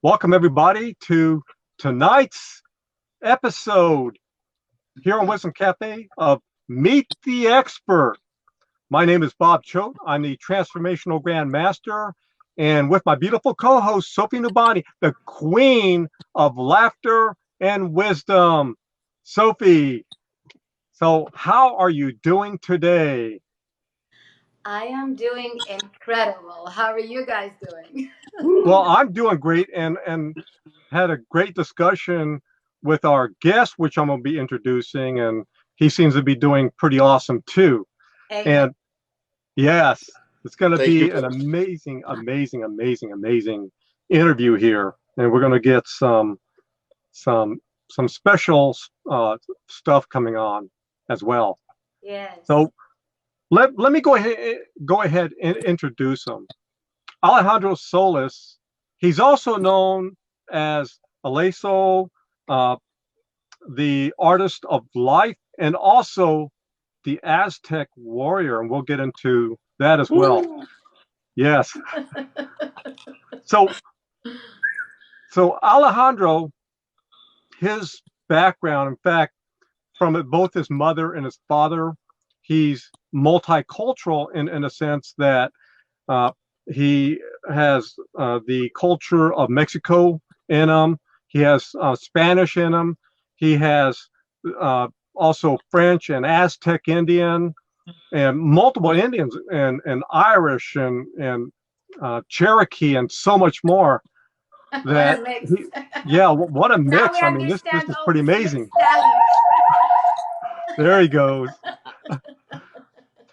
Welcome everybody to tonight's episode here on Wisdom Cafe of Meet the Expert. My name is Bob Choate. I'm the Transformational Grand Master, and with my beautiful co-host, Sophie Nubani, the Queen of Laughter and Wisdom. Sophie, so how are you doing today? I am doing incredible. How are you guys doing? Well, I'm doing great and had a great discussion with our guest, which I'm going to be introducing, and he seems to be doing pretty awesome too. Amen. And yes, it's going to Thank be you. an amazing interview here, and we're going to get some special stuff coming on as well. Yes. So let me go ahead and introduce him. Alejandro Solis. He's also known as Alejsol, the artist of life, and also the Aztec warrior, and we'll get into that as well. Ooh. Yes. So Alejandro, his background, in fact, from both his mother and his father, he's multicultural in a sense that he has the culture of Mexico in him. He has Spanish in him. He has also French and Aztec Indian and multiple Indians and Irish and Cherokee and so much more. That what a mix. I mean, this is pretty amazing. There he goes.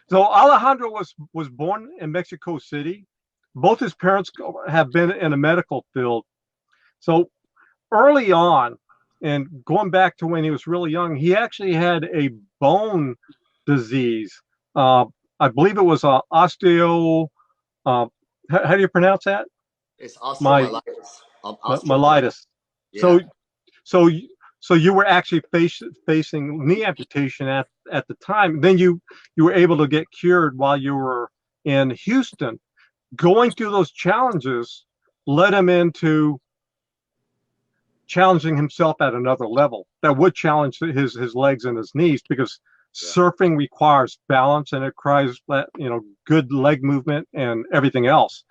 So Alejandro was born in Mexico City. Both his parents have been in the medical field. So early on, and going back to when he was really young, he actually had a bone disease. I believe it was osteo. How do you pronounce that? It's osteomyelitis. Myelitis. Yeah. So you were actually facing knee amputation at the time. Then you were able to get cured while you were in Houston. Going through those challenges led him into challenging himself at another level that would challenge his legs and his knees, because surfing requires balance and it requires good leg movement and everything else.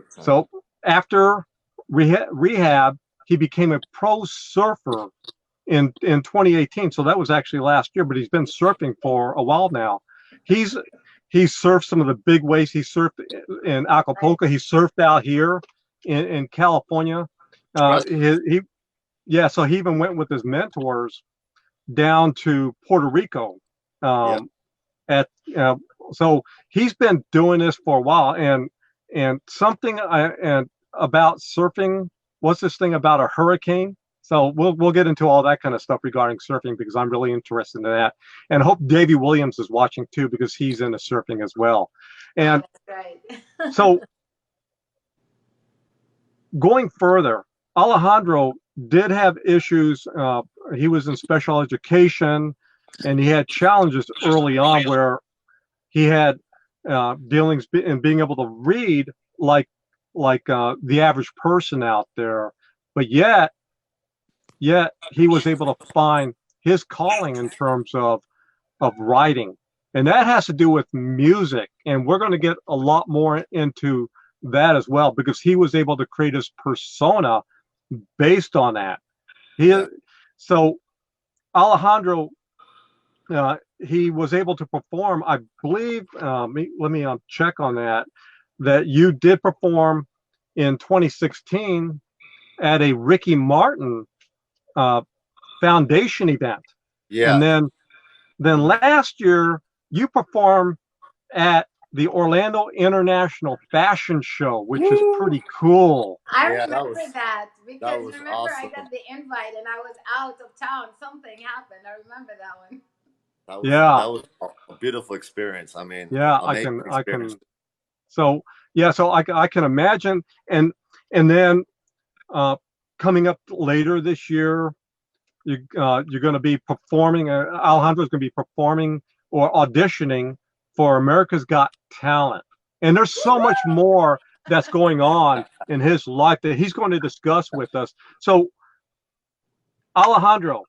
So after rehab, he became a pro surfer in 2018. So that was actually last year, but he's been surfing for a while now. He surfed some of the big waves. He surfed in Acapulco. He surfed out here in California. So he even went with his mentors down to Puerto Rico. So he's been doing this for a while. And something about surfing. What's this thing about a hurricane? So we'll get into all that kind of stuff regarding surfing, because I'm really interested in that. And I hope Davey Williams is watching too, because he's into surfing as well. And right. So going further, Alejandro did have issues. He was in special education, and he had challenges early on where he had dealings in being able to read like the average person out there, but yet he was able to find his calling in terms of writing, and that has to do with music, and we're going to get a lot more into that as well, because he was able to create his persona based on that. So Alejandro, he was able to perform, I believe, let me check on that you did perform in 2016 at a Ricky Martin Foundation event. Yeah. And then last year you performed at the Orlando International Fashion Show, which is pretty cool. I remember that because remember awesome. I got the invite and I was out of town. Something happened. I remember that one. That was a beautiful experience. I mean, I can. So I can imagine, and then coming up later this year, you're going to be performing. Alejandro's going to be performing or auditioning for America's Got Talent, and there's so much more that's going on in his life that he's going to discuss with us. So, Alejandro,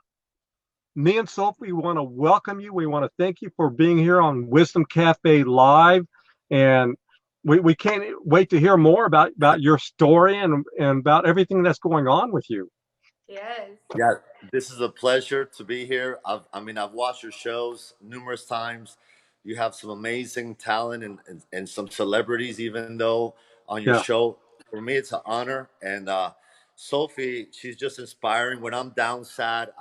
me and Sophie want to welcome you. We want to thank you for being here on Wisdom Cafe Live. And we can't wait to hear more about your story and about everything that's going on with you. Yes. Yeah, this is a pleasure to be here. I've watched your shows numerous times. You have some amazing talent and some celebrities, even though on your Yeah. show. For me, it's an honor. And Sophie, she's just inspiring. When I'm down sad,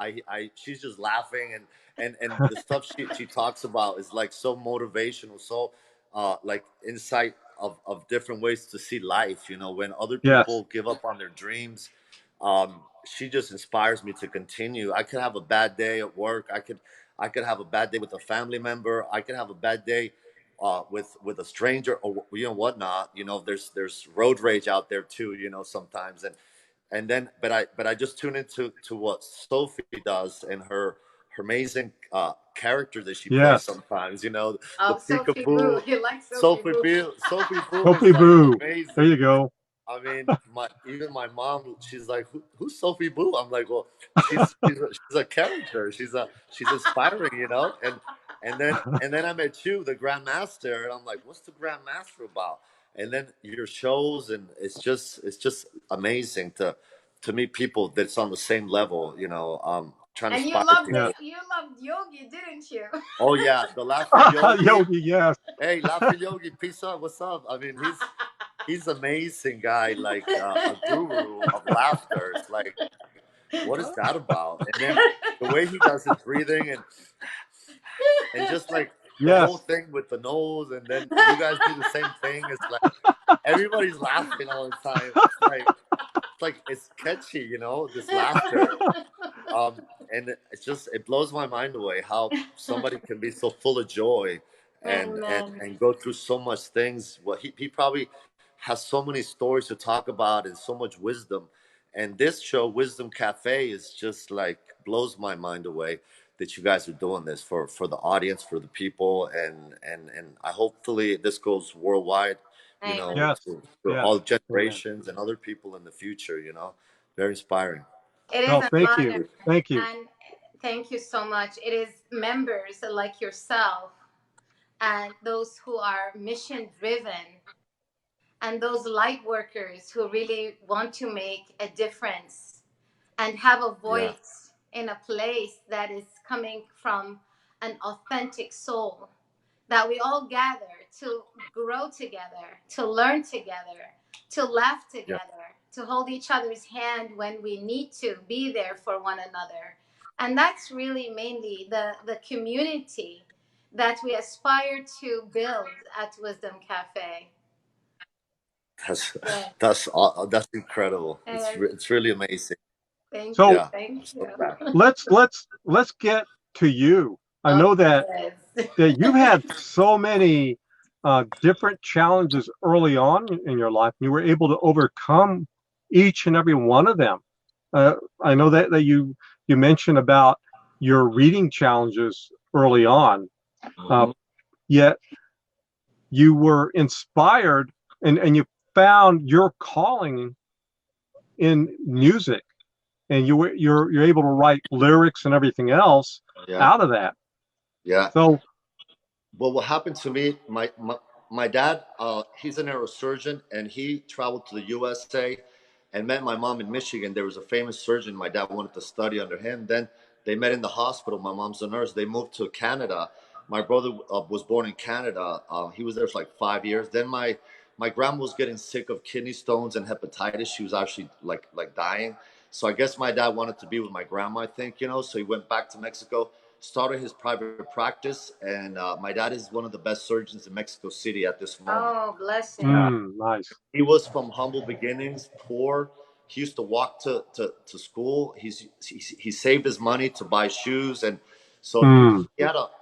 she's just laughing, and the stuff she talks about is like so motivational, so like insight of different ways to see life. You know, when other Yes. people give up on their dreams, she just inspires me to continue. I could have a bad day at work. I could have a bad day with a family member. I could have a bad day with a stranger or whatnot. There's road rage out there too. Sometimes, and then but I just tune into what Sophie does and her amazing character that she plays Yes. sometimes. The Oh, Sophie Boo. peekaboo. You like Sophie Sophie Boo? Boo. Sophie Boo is Sophie like Boo. There amazing. you go. I mean, even my mom, she's like, who's Sophie Boo? I'm like, well, she's a character. She's inspiring, And then I met you, the Grandmaster, and I'm like, what's the Grandmaster about? And then your shows, and it's just amazing to meet people that's on the same level, trying to And inspire Yeah. people. you loved Yogi, didn't you? Oh yeah, the laughing yogi. Yogi, yes. Hey, laughing yogi, peace up. What's up? I mean, he's amazing guy, like a guru of laughter. It's like, what is that about? And then the way he does his breathing and just like the whole Yes. thing with the nose, and then you guys do the same thing. It's like everybody's laughing all the time. It's like it's catchy, this laughter. Um, and it blows my mind away how somebody can be so full of joy and and Amen. and go through so much things. Well, he probably has so many stories to talk about and so much wisdom. And this show, Wisdom Cafe, is just like blows my mind away that you guys are doing this for the audience, for the people, and I hopefully this goes worldwide, Amen. Yes. to Yes. all Amen. generations and other people in the future. Very inspiring. It is No, an thank honor. you. Thank you. And thank you so much. It is members like yourself and those who are mission driven and those light workers who really want to make a difference and have a Yeah. voice in a place that is coming from an authentic soul, that we all gather to grow together, to learn together, to laugh Yeah. together, to hold each other's hand when we need to be there for one another. And that's really mainly the community that we aspire to build at Wisdom Cafe. That's Yeah. that's incredible. It's And it's really amazing. thank you. So Yeah, I'm Thank so you. glad. let's get to you. I Oh, know that yes. you've had so many different challenges early on in your life. You were able to overcome each and every one of them. I know that you mentioned about your reading challenges early on. Uh, Mhm. Yet you were inspired and you found your calling in music, and you're able to write lyrics and everything else Yeah, out of that. yeah. So Well, what happened to me, my dad, he's a neurosurgeon, and he traveled to the USA and met my mom in Michigan. There was a famous surgeon. My dad wanted to study under him. Then they met in the hospital. My mom's a nurse. They moved to Canada. My brother was born in Canada. He was there for like 5 years. Then my grandma was getting sick of kidney stones and hepatitis. She was actually like dying. So I guess my dad wanted to be with my grandma, I think, so he went back to Mexico, started his private practice, and my dad is one of the best surgeons in Mexico City at this moment. Oh, bless him. nice. He was from humble beginnings, poor. He used to walk to school. He saved his money to buy shoes, and so Mm,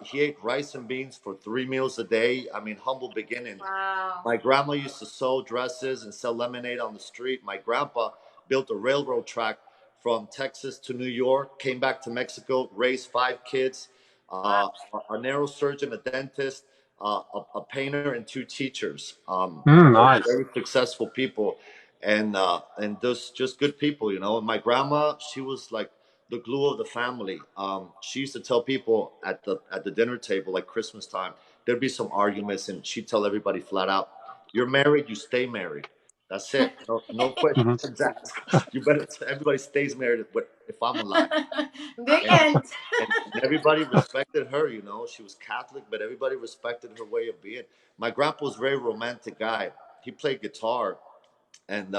he ate rice and beans for 3 meals a day. I mean, humble beginnings. Wow. My grandma used to sew dresses and sell lemonade on the street. My grandpa built a railroad track from Texas to New York, came back to Mexico, raised 5 kids, Wow. a neurosurgeon, a dentist, a painter and two teachers. Nice. Very successful people, and just good people, you know. And my grandma, she was like the glue of the family. She used to tell people at the dinner table, like Christmas time, there'd be some arguments, and she'd tell everybody flat out, "You're married, you stay married. That's it. No Hmm. questions asked. You better. Everybody stays married if I'm alive." Big And, end. and everybody respected her. You know, she was Catholic, but everybody respected her way of being. My grandpa was a very romantic guy. He played guitar, and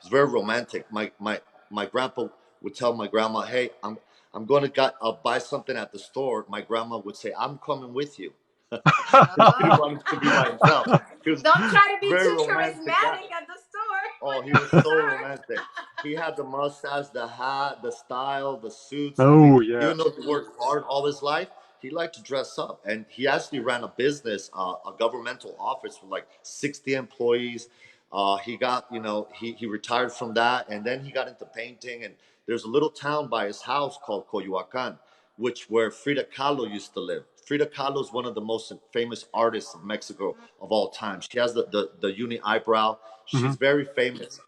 he's very romantic. My grandpa would tell my grandma, "Hey, I'm going to I'll buy something at the store." My grandma would say, "I'm coming with you." He didn't Oh. want him to be by himself. He was Don't try to a be very too romantic guy. charismatic at the store Oh, he with was the so guitar. romantic. He had the mustache, the hat, the style, the suits. I mean, Oh, even yes. though he worked hard all his life, he liked to dress up. And he actually ran a business, a governmental office with like 60 employees. He got, you know, he retired from that, and then he got into painting. And there's a little town by his house called Coyoacan, which where Frida Kahlo used to live. Frida Kahlo is one of the most famous artists of Mexico of all time. She has the uni eyebrow. Hmm. She's very famous.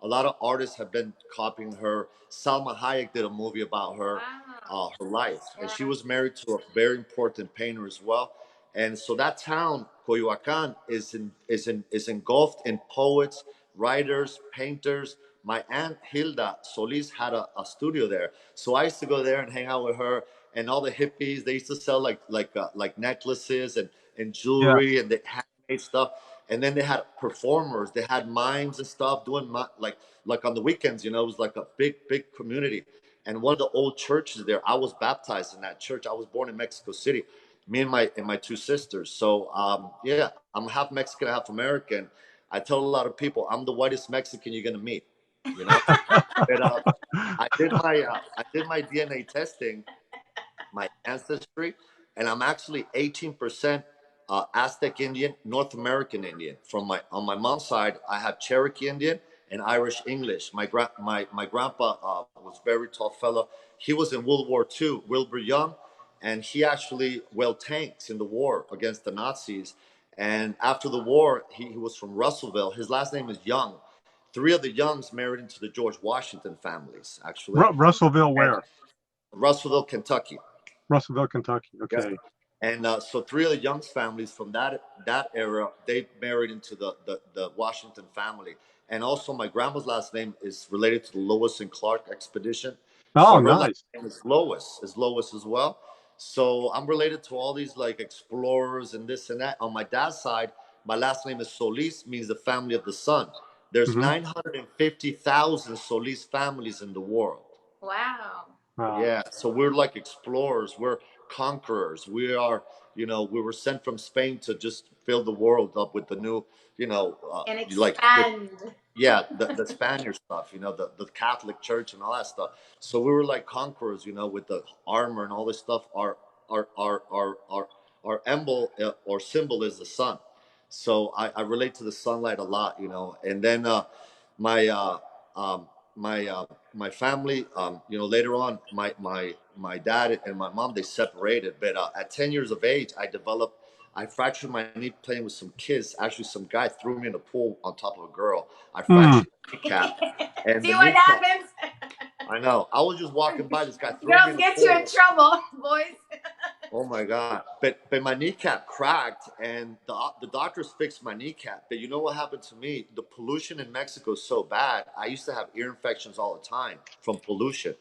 A lot of artists have been copying her. Salma Hayek did a movie about her, Wow. her life, and Yeah. she was married to a very important painter as well. And so that town, Coyoacan, is engulfed in poets, writers, painters. My aunt Hilda Solis had a studio there, so I used to go there and hang out with her and all the hippies. They used to sell like necklaces and Yeah. jewelry and the handmade stuff. And then they had performers. They had mimes and stuff doing like on the weekends. You know, it was like a big community. And one of the old churches there, I was baptized in that church. I was born in Mexico City, me and my two sisters. So yeah, I'm half Mexican, half American. I tell a lot of people I'm the whitest Mexican you're gonna meet. You know, but I did my DNA testing, my ancestry, and I'm actually 18% Aztec Indian, North American Indian. From my on my mom's side, I have Cherokee Indian and Irish English. My grandpa was a very tall fellow. He was in World War II, Wilbur Young, and he actually wheeled tanks in the war against the Nazis. And after the war, he was from Russellville. His last name is Young. Three of the Youngs married into the George Washington families, actually, Russellville, and where? Russellville, Kentucky. Russellville, Kentucky. Yeah. Okay. And so three of the Young's families from that era, they married into the Washington family. And also my grandma's last name is related to the Lewis and Clark expedition. Oh, So her last nice. name is Lois as well. So I'm related to all these like explorers and this and that. On my dad's side, my last name is Solis, means the family of the sun. There's Hmm. 950,000 Solis families in the world. Wow. Wow. Yeah, so we're like explorers, we're conquerors. We are, you know, we were sent from Spain to just fill the world up with the new, you know, And like expand. yeah, the Spaniard stuff, you know, the Catholic Church and all that stuff. So we were like conquerors, you know, with the armor and all this stuff. Our emblem or symbol is the sun. So I relate to the sunlight a lot, you know. And then my my family, you know, later on, my dad and my mom, they separated. But at 10 years of age, I fractured my knee playing with some kids. Actually, some guy threw me in a pool on top of a girl. I Hmm. fractured my kneecap, and the See what kneecap. happens? I know. I was just walking by. This guy threw me Girls in the get you in pool. trouble, boys. Oh my god! But my kneecap cracked, and the doctors fixed my kneecap. But you know what happened to me? The pollution in Mexico is so bad. I used to have ear infections all the time from pollution.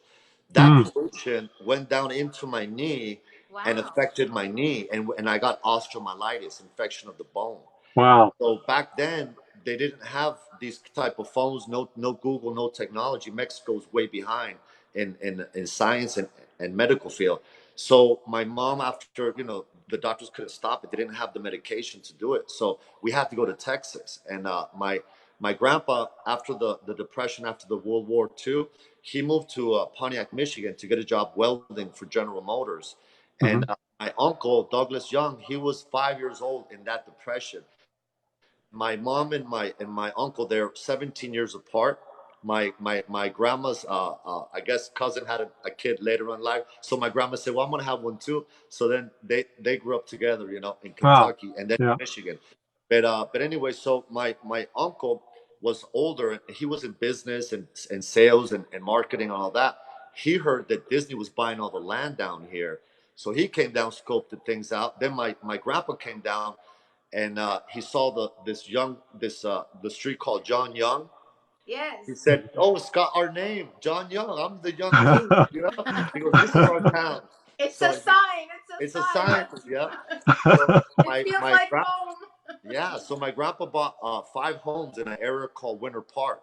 That Mm. pollution went down into my knee and Wow. affected my knee, and I got osteomyelitis, infection of the bone. Wow. So back then they didn't have these type of phones, no Google, no technology. Mexico's way behind in science and medical field. So my mom, after the doctors couldn't stop it, they didn't have the medication to do it. So we had to go to Texas. And my grandpa, after the depression, after the World War II, he moved to Pontiac, Michigan, to get a job welding for General Motors. Hmm. And my uncle Douglas Young, he was 5 years old in that depression. My mom and my uncle, they're 17 years apart. my grandma's I guess cousin had a kid later in life, so my grandma said, well, I'm gonna have one too. So then they grew up together, you know, in Wow. Kentucky and then Yeah. in Michigan. But anyway, so my uncle was older and he was in business and sales and marketing and all that. He heard that Disney was buying all the land down here, so he came down, scoped the things out. Then my grandpa came down and he saw the street called John Young. Yes. He said, "Oh, it's got our name, John Young. I'm the Young too." You know, he goes, "This is our town." It's a So sign. it's It's a a sign, sign. yeah. So It feels my like grand home. yeah, so my grandpa bought 5 homes in an area called Winter Park.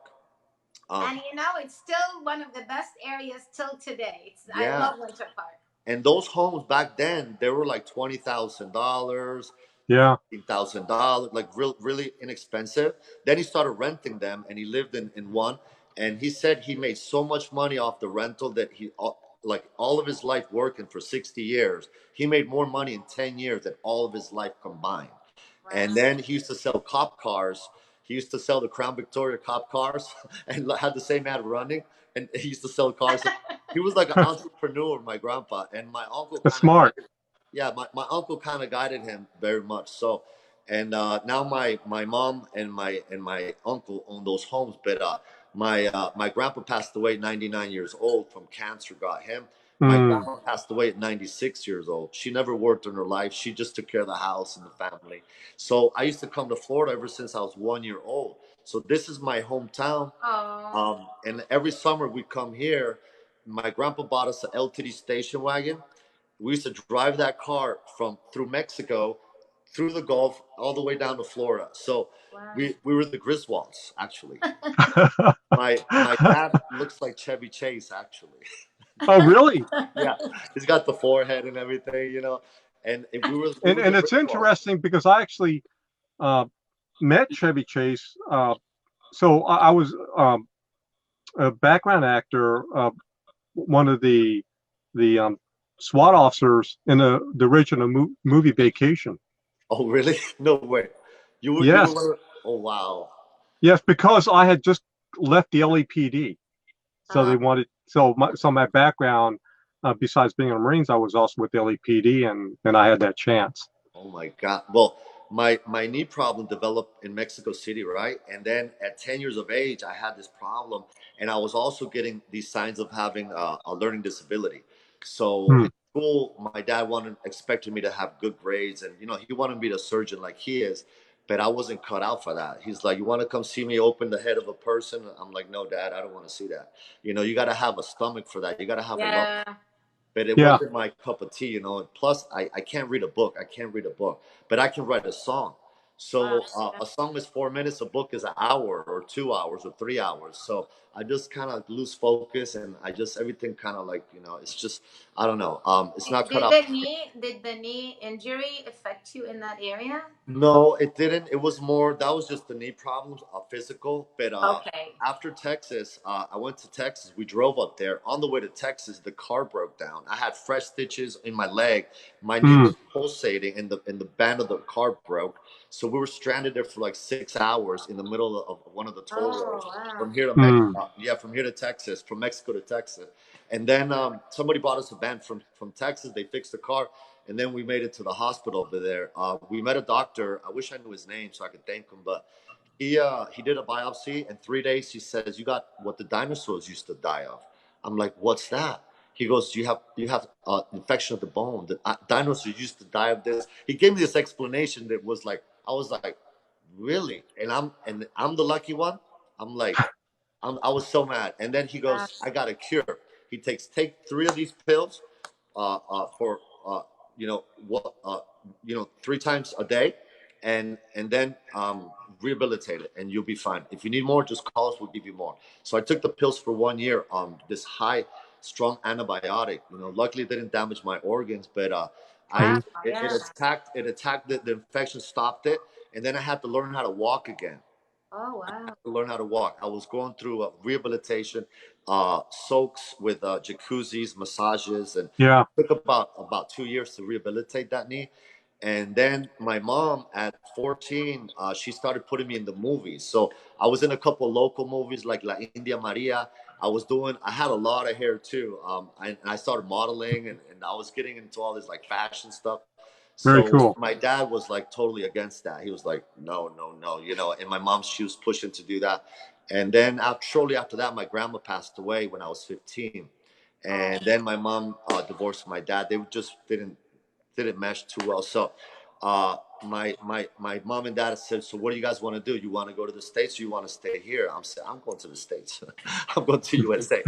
And you know, it's still one of the best areas till today. I Yeah, love Winter Park. and those homes back then they were like $20,000, Yeah. $15,000, like really inexpensive. Then he started renting them, and he lived in one. And he said he made so much money off the rental that like all of his life working for 60 years, he made more money in 10 years than all of his life combined. And Wow. then he used to sell cop cars. He used to sell the Crown Victoria cop cars and had the same ad running. And he used to sell cars. He was like an entrepreneur, my grandpa, and my uncle That's kind of smart. guided. Yeah, my uncle kind of guided him very much. So, and now my mom and my uncle own those homes. But my grandpa passed away at 99 years old from cancer. Got him. My Mm. grandma passed away at 96 years old. She never worked in her life. She just took care of the house and the family. So I used to come to Florida ever since I was 1 year old. So this is my hometown. Oh. And every summer we come here. My grandpa bought us an LTD station wagon. We used to drive that car from through Mexico, through the Gulf, all the way down to Florida. So Wow. we were the Griswolds, actually. My dad looks like Chevy Chase, actually. Oh, really? Yeah, he's got the forehead and everything, you know. And we And were the it's Griswolds. interesting because I actually uh, met Chevy Chase. So I was a background actor, one of the SWAT officers in the original movie Vacation. Oh, really? No way. You were Yes, one of, oh wow. yes, because I had just left the LAPD, so they Uh, wanted so my background, besides being in the Marines, I was also with the LAPD, and I had that chance. Oh my God. Well, my knee problem developed in Mexico City, right? And then at 10 years of age, I had this problem, and I was also getting these signs of having a learning disability. So Hmm. in school, my dad expected me to have good grades, and you know, he wanted me to be a surgeon like he is, but I wasn't cut out for that. He's like, "You want to come see me open the head of a person?" I'm like, "No, Dad, I don't want to see that. You know, you got to have a stomach for that. You got to have a lung." yeah. But it Yeah. wasn't my cup of tea, you know. And plus, I can't read a book. I can't read a book, but I can write a song. Wow. So a song is 4 minutes. A book is an hour or 2 hours or 3 hours. So I just kind of lose focus, and I just everything kind of like you know. It's just I don't know. It's not cut out. Did the knee injury affect you in that area? No, it didn't. It was more that was just the knee problems, physical. But Okay. after Texas, I went to Texas. We drove up there. On the way to Texas, the car broke down. I had fresh stitches in my leg. My knee Hmm. was pulsating, and the band of the car broke. So we were stranded there for like 6 hours in the middle of one of the toll Oh roads wow. from here to Hmm. Mexico. Yeah, from here to Texas, from Mexico to Texas. And then somebody bought us a van from Texas. They fixed the car, and then we made it to the hospital over there. We met a doctor. I wish I knew his name so I could thank him, but he did a biopsy. In 3 days, he says you got what the dinosaurs used to die of. I'm like, what's that? He goes, you have infection of the bone. The dinosaurs used to die of this. He gave me this explanation that was like, I was like, really? And I'm the lucky one. I'm like, I was so mad. And then he Wow. goes, I got a cure. He take 3 of these pills for you know what 3 times a day, and then rehabilitate it, and you'll be fine. If you need more, just call us. We'll give you more. So I took the pills for 1 year. This high, strong antibiotic. You know, luckily it didn't damage my organs, but Wow. Hmm. Yeah. it attacked the infection, stopped it, and then I had to learn how to walk again. Oh wow. To learn how to walk. I was going through rehabilitation, soaks with jacuzzis, massages, and Yeah. it took about 2 years to rehabilitate that knee. And then my mom at 14, she started putting me in the movies. So I was in a couple local movies like La India Maria. I had a lot of hair too. I started modeling, and I was getting into all this like fashion stuff. Very So cool. my dad was like totally against that. He was like, no, no, no, and my mom, she was pushing to do that. And then shortly after that, my grandma passed away when I was 15. And then my mom divorced my dad. They just didn't mesh too well. So my mom and dad said, so what do you guys want to do? You want to go to the States or you want to stay here? I'm saying, I'm going to the States. I'm going to USA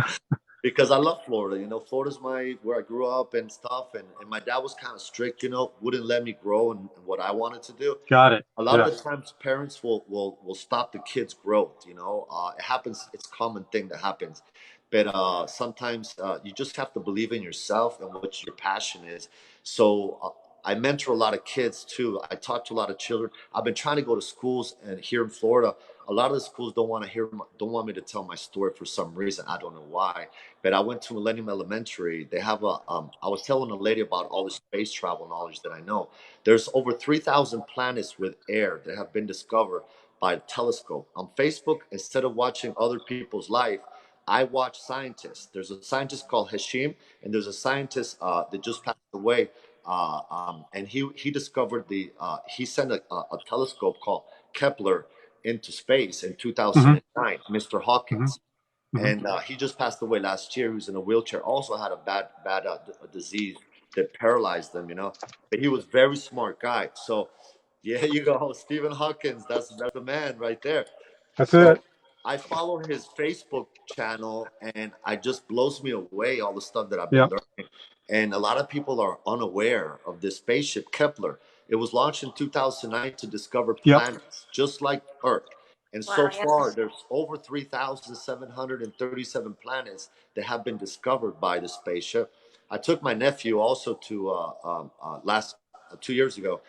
because I love Florida. Florida's where I grew up and stuff. And my dad was kind of strict, wouldn't let me grow in what I wanted to do. Got it. A lot of Yes. the times parents will stop the kids' growth. It happens. It's a common thing that happens. But sometimes you just have to believe in yourself and what your passion is. So I mentor a lot of kids too. I talk to a lot of children. I've been trying to go to schools, and here in Florida, a lot of the schools don't want me to tell my story for some reason. I don't know why. But I went to Millennium Elementary. They have I was telling a lady about all the space travel knowledge that I know. There's over 3,000 planets with air that have been discovered by a telescope. On Facebook, instead of watching other people's life, I watch scientists. There's a scientist called Hashim, and there's a scientist that just passed away. And he discovered he sent a telescope called Kepler into space in Mm-hmm. 2009, Mr. Mm-hmm. Hawkins. Mm-hmm. And he just passed away last year. He was in a wheelchair, also had a bad disease that paralyzed him, but he was a very smart guy. So yeah, you go, Stephen Hawkins. That's the man right there. That's So it. I follow his Facebook channel, and it just blows me away all the stuff that I've been Yeah. learning. And a lot of people are unaware of this spaceship Kepler. It was launched in 2009 to discover Yep. planets just like Earth. And so Wow. Yeah. far, there's over 3,737 planets that have been discovered by the spaceship. I took my nephew also to last 2 years ago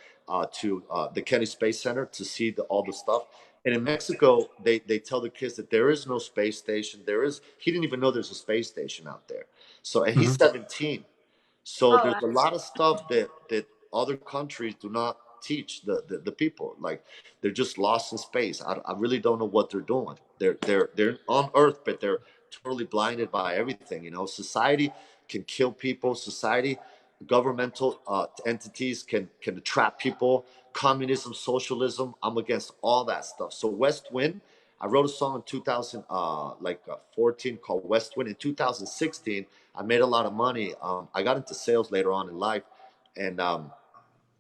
to the Kennedy Space Center to see all the stuff. And in Mexico, they tell the kids that there is no space station. He didn't even know there's a space station out there. So, and he's Mm-hmm. 17. So Oh, there's wow. a lot of stuff that other countries do not teach the people. Like they're just lost in space. I really don't know what they're doing. They're on Earth, but they're totally blinded by everything. Society can kill people. Society, governmental entities can trap people. Communism, socialism. I'm against all that stuff. So West Wind. I wrote a song in 2014 called West Wind. In 2016, I made a lot of money. I got into sales later on in life, and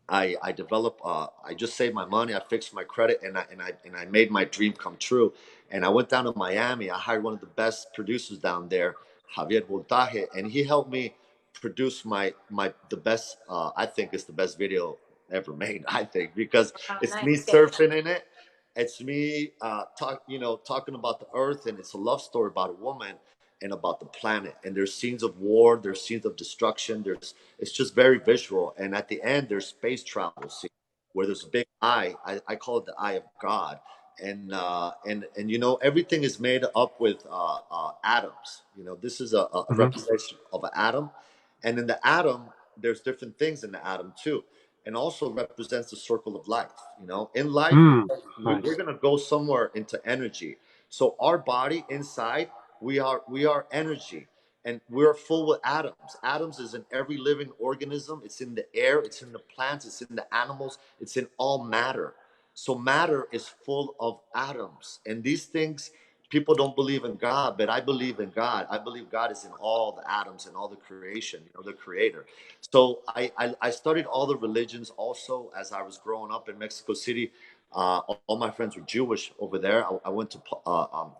I developed. I just saved my money. I fixed my credit, and I made my dream come true. And I went down to Miami. I hired one of the best producers down there, Javier Voltaje, and he helped me produce the best. I think it's the best video ever made. I think because Wow, it's nice. me Yeah. surfing in it. It's me talking about the earth, and it's a love story about a woman and about the planet. And there's scenes of war, there's scenes of destruction. It's just very visual. And at the end, there's space travel scene where there's a big eye. I call it the eye of God. And everything is made up with atoms. This is a Mm-hmm. representation of an atom, and in the atom, there's different things in the atom too, and also represents the circle of life. In life, Mm. we're Nice. gonna go somewhere into energy. So our body inside, we are energy, and we're full with atoms. Atoms is in every living organism. It's in the air. It's in the plants. It's in the animals. It's in all matter. So matter is full of atoms, and these things, people don't believe in God, but I believe in God. I believe God is in all the atoms and all the creation, the creator. So I studied all the religions also as I was growing up in Mexico City. All my friends were Jewish over there. I went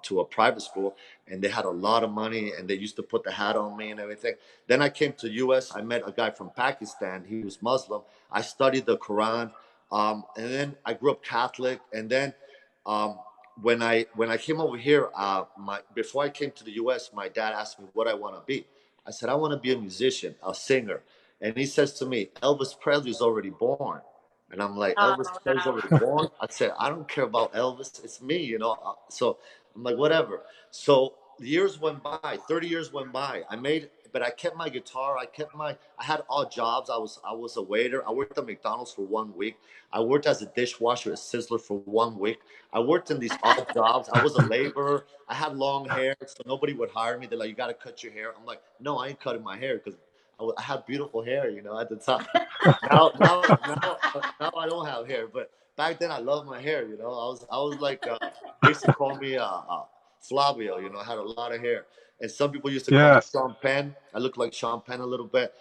to a private school, and they had a lot of money, and they used to put the hat on me and everything. Then I came to U.S. I met a guy from Pakistan. He was Muslim. I studied the Quran, and then I grew up Catholic. And then um, when I came over here, before I came to the U.S., my dad asked me what I want to be. I said I want to be a musician, a singer, and he says to me, Elvis Presley's already born. And I'm like, Oh, Elvis Presley's wow. already born? I said, I don't care about Elvis. It's me. So I'm like, whatever. So the years went by, 30 years went by. I made but I kept my guitar. I had odd jobs. I was a waiter. I worked at McDonald's for 1 week. I worked as a dishwasher at Sizzler for 1 week. I worked in these odd jobs. I was a laborer. I had long hair, so nobody would hire me. They're like, you got to cut your hair. I'm like, no, I ain't cutting my hair because I had beautiful hair, at the time. Now I don't have hair, but back then I loved my hair. I was like, they used to call me Flavio. I had a lot of hair, and some people used to call me Yes. Sean Penn. I looked like Sean Penn a little bit.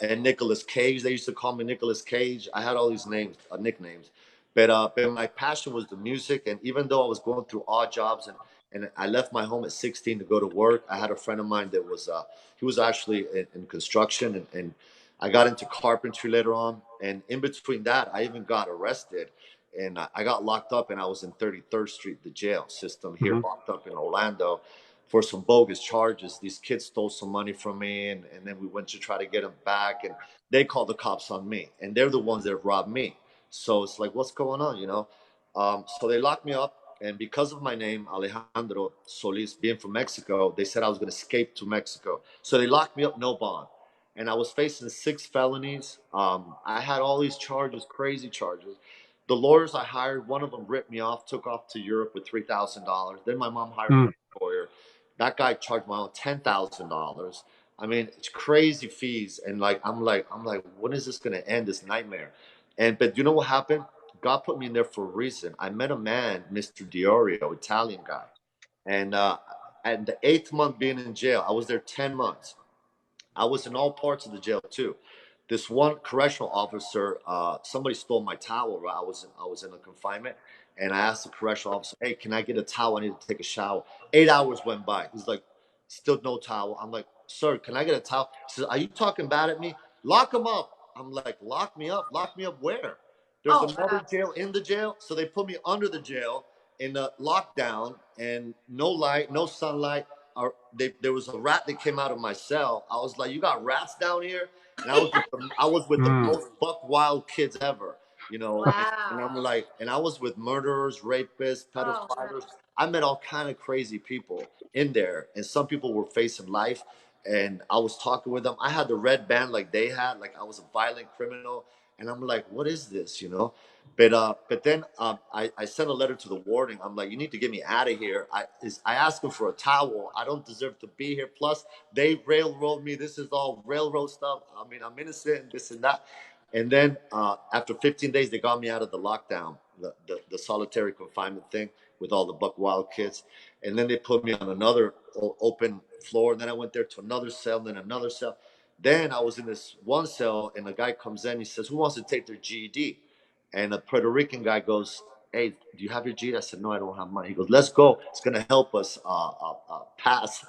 And Nicolas Cage. They used to call me Nicolas Cage. I had all these names, nicknames, but my passion was the music. And even though I was going through odd jobs and I left my home at 16 to go to work, I had a friend of mine that was he was actually in construction, and I got into carpentry later on. And in between that, I even got arrested, and I got locked up, and I was in 33rd Street, the jail system here, Mhm. locked up in Orlando for some bogus charges. These kids stole some money from me, and then we went to try to get them back, and they called the cops on me, and they're the ones that robbed me. So it's like, what's going on? So they locked me up, and because of my name, Alejandro Solis, being from Mexico, they said I was going to escape to Mexico. So they locked me up, no bond. And I was facing 6 felonies. I had all these charges, crazy charges. The lawyers I hired, one of them ripped me off, took off to Europe with $3,000. Then my mom hired Mm. another lawyer. That guy charged my own $10,000. I mean, it's crazy fees, and I'm like, when is this gonna end? This nightmare. But you know what happened? God put me in there for a reason. I met a man, Mr. Diorio, Italian guy, and the 8th month being in jail, I was there 10 months. I was in all parts of the jail too. This one correctional officer, somebody stole my towel. Right? I was in a confinement, and I asked the correctional officer, "Hey, can I get a towel? I need to take a shower." 8 hours went by. He's like, "Still no towel." I'm like, "Sir, can I get a towel?" He says, "Are you talking bad at me? Lock him up." I'm like, "Lock me up? Lock me up where?" There's Oh, another jail in the jail, so they put me under the jail in a lockdown, and no light, no sunlight. There was a rat that came out of my cell. I was like, "You got rats down here?" And I was with the Mm. most buck wild kids ever, and I'm wow. like, and I was with murderers, rapists, Oh, no. pedophiles. I met all kind of crazy people in there, and some people were facing life. And I was talking with them. I had the red band like they had, like I was a violent criminal, and I'm like, "What is this?" But then I sent a letter to the warden. I'm like, "You need to get me out of here. I asked him for a towel. I don't deserve to be here. Plus, they railroad me. This is all railroad stuff. I mean, I'm innocent and this and that." And then after 15 days, they got me out of the lockdown, the solitary confinement thing with all the buck wild kids. And then they put me on another open floor. And then I went there to another cell, then another cell. Then I was in this one cell, and a guy comes in. He says, "Who wants to take their GED?" And a Puerto Rican guy goes, "Hey, do you have your GED?" I said, "No, I don't have money." He goes, "Let's go. It's gonna help us pass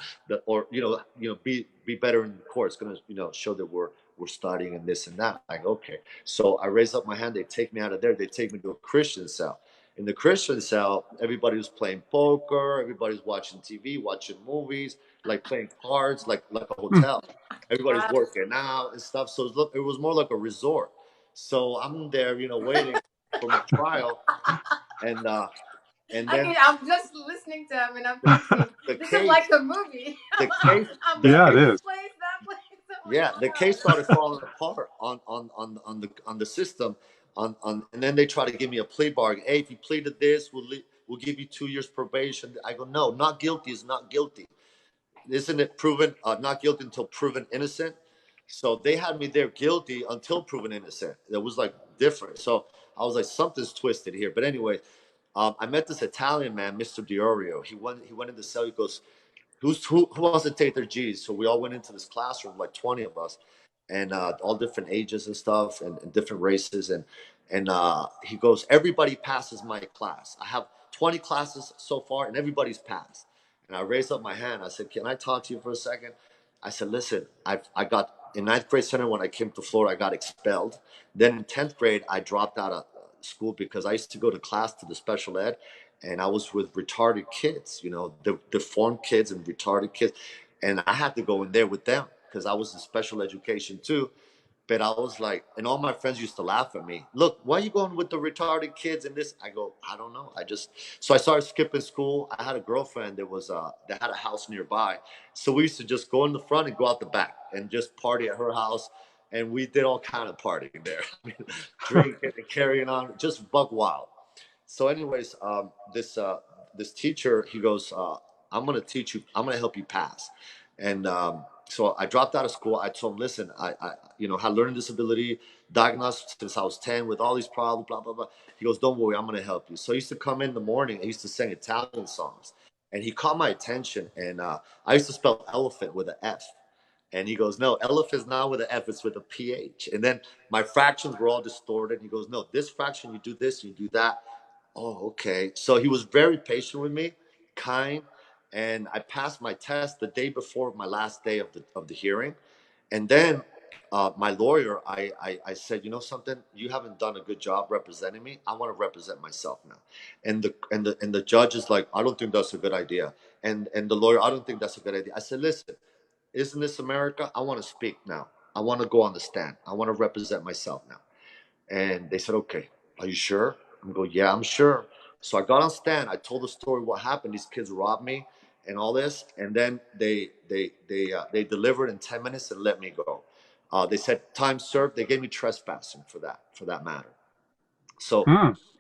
or be better in the court. It's gonna show that we're studying and this and that." I go, "Okay." So I raise up my hand. They take me out of there. They take me to a Christian cell. In the Christian cell, everybody was playing poker. Everybody's watching TV, watching movies, like playing cards, like a Mm. hotel. Everybody's Wow. working out and stuff. So it was more like a resort. So I'm there, waiting for my trial, and and I then mean, I'm just listening to him and I'm the, thinking, the this is case, like a movie. the case, I'm the Yeah, going it case, this is. place, that place. Oh my yeah, the case God. started falling apart on the system, and then they try to give me a plea bargain. "Hey, if you pleaded this, we'll give you 2 years probation." I go, "No, not guilty is not guilty. Isn't it proven not guilty until proven innocent?" So they had me there guilty until proven innocent. It was like different. So I was like, something's twisted here. But anyway, I met this Italian man, Mr. Diorio. He went in the cell. He goes, who wants to take their G's? So we all went into this classroom, like 20 of us, and all different ages and stuff, and different races. And he goes, "Everybody passes my class. I have 20 classes so far, and everybody's passed." And I raised up my hand. I said, "Can I talk to you for a second?" I said, "Listen, I got in ninth grade center when I came to Florida, I got expelled. Then in 10th grade, I dropped out of school because I used to go to class to the special ed, and I was with retarded kids, the deformed kids and retarded kids, and I had to go in there with them because I was in special education too. But I was like, and all my friends used to laugh at me. Look, why are you going with the retarded kids and this? I go, I don't know. So I started skipping school. I had a girlfriend that had a house nearby. So we used to just go in the front and go out the back and just party at her house. And we did all kind of partying there. Drinking and carrying on, just buck wild. So, anyways, this teacher, he goes, I'm gonna teach you, I'm gonna help you pass. And so I dropped out of school. I told him, listen, I had learning disability, diagnosed since I was 10 with all these problems, blah blah blah. He goes, don't worry, I'm gonna help you. So he used to come in the morning. He used to sing Italian songs, and he caught my attention. And I used to spell elephant with an F. And he goes, no, elephant is not with an F, it's with a PH. And then my fractions were all distorted. He goes, no, this fraction, you do this, you do that. Oh, okay. So he was very patient with me, kind, and I passed my test the day before my last day of the hearing. And then my lawyer, I said, you know something, you haven't done a good job representing me. I want to represent myself now. And the judge is like, I don't think that's a good idea. And the lawyer, I don't think that's a good idea. I said, listen, isn't this America? I want to speak now. I want to go on the stand. I want to represent myself now. And they said, okay, are you sure? I'm going, yeah, I'm sure. So I got on stand. I told the story what happened. These kids robbed me and all this. And then they delivered in 10 minutes and let me go. They said time served. They gave me trespassing for that matter. So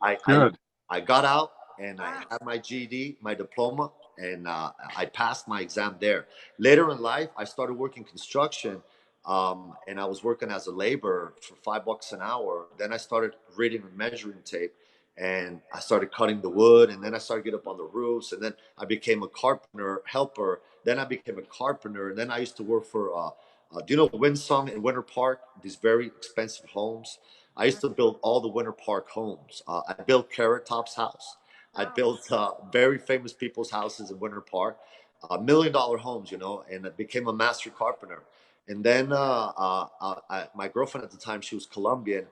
I, I Good. I got out and I Wow. had my GED, my diploma, and I passed my exam there. Later in life, I started working construction, and I was working as a laborer for $5 an hour. Then I started reading and measuring tape, and I started cutting the wood, and then I started getting up on the roofs, and then I became a carpenter helper. Then I became a carpenter, and then I used to work for. Do you know Windsong in Winter Park? These very expensive homes. I used to build all the Winter Park homes. I built Carrot Top's house. I Oh, built very famous people's houses in Winter Park, $1 million homes, and I became a master carpenter. And then my girlfriend at the time, she was Colombian.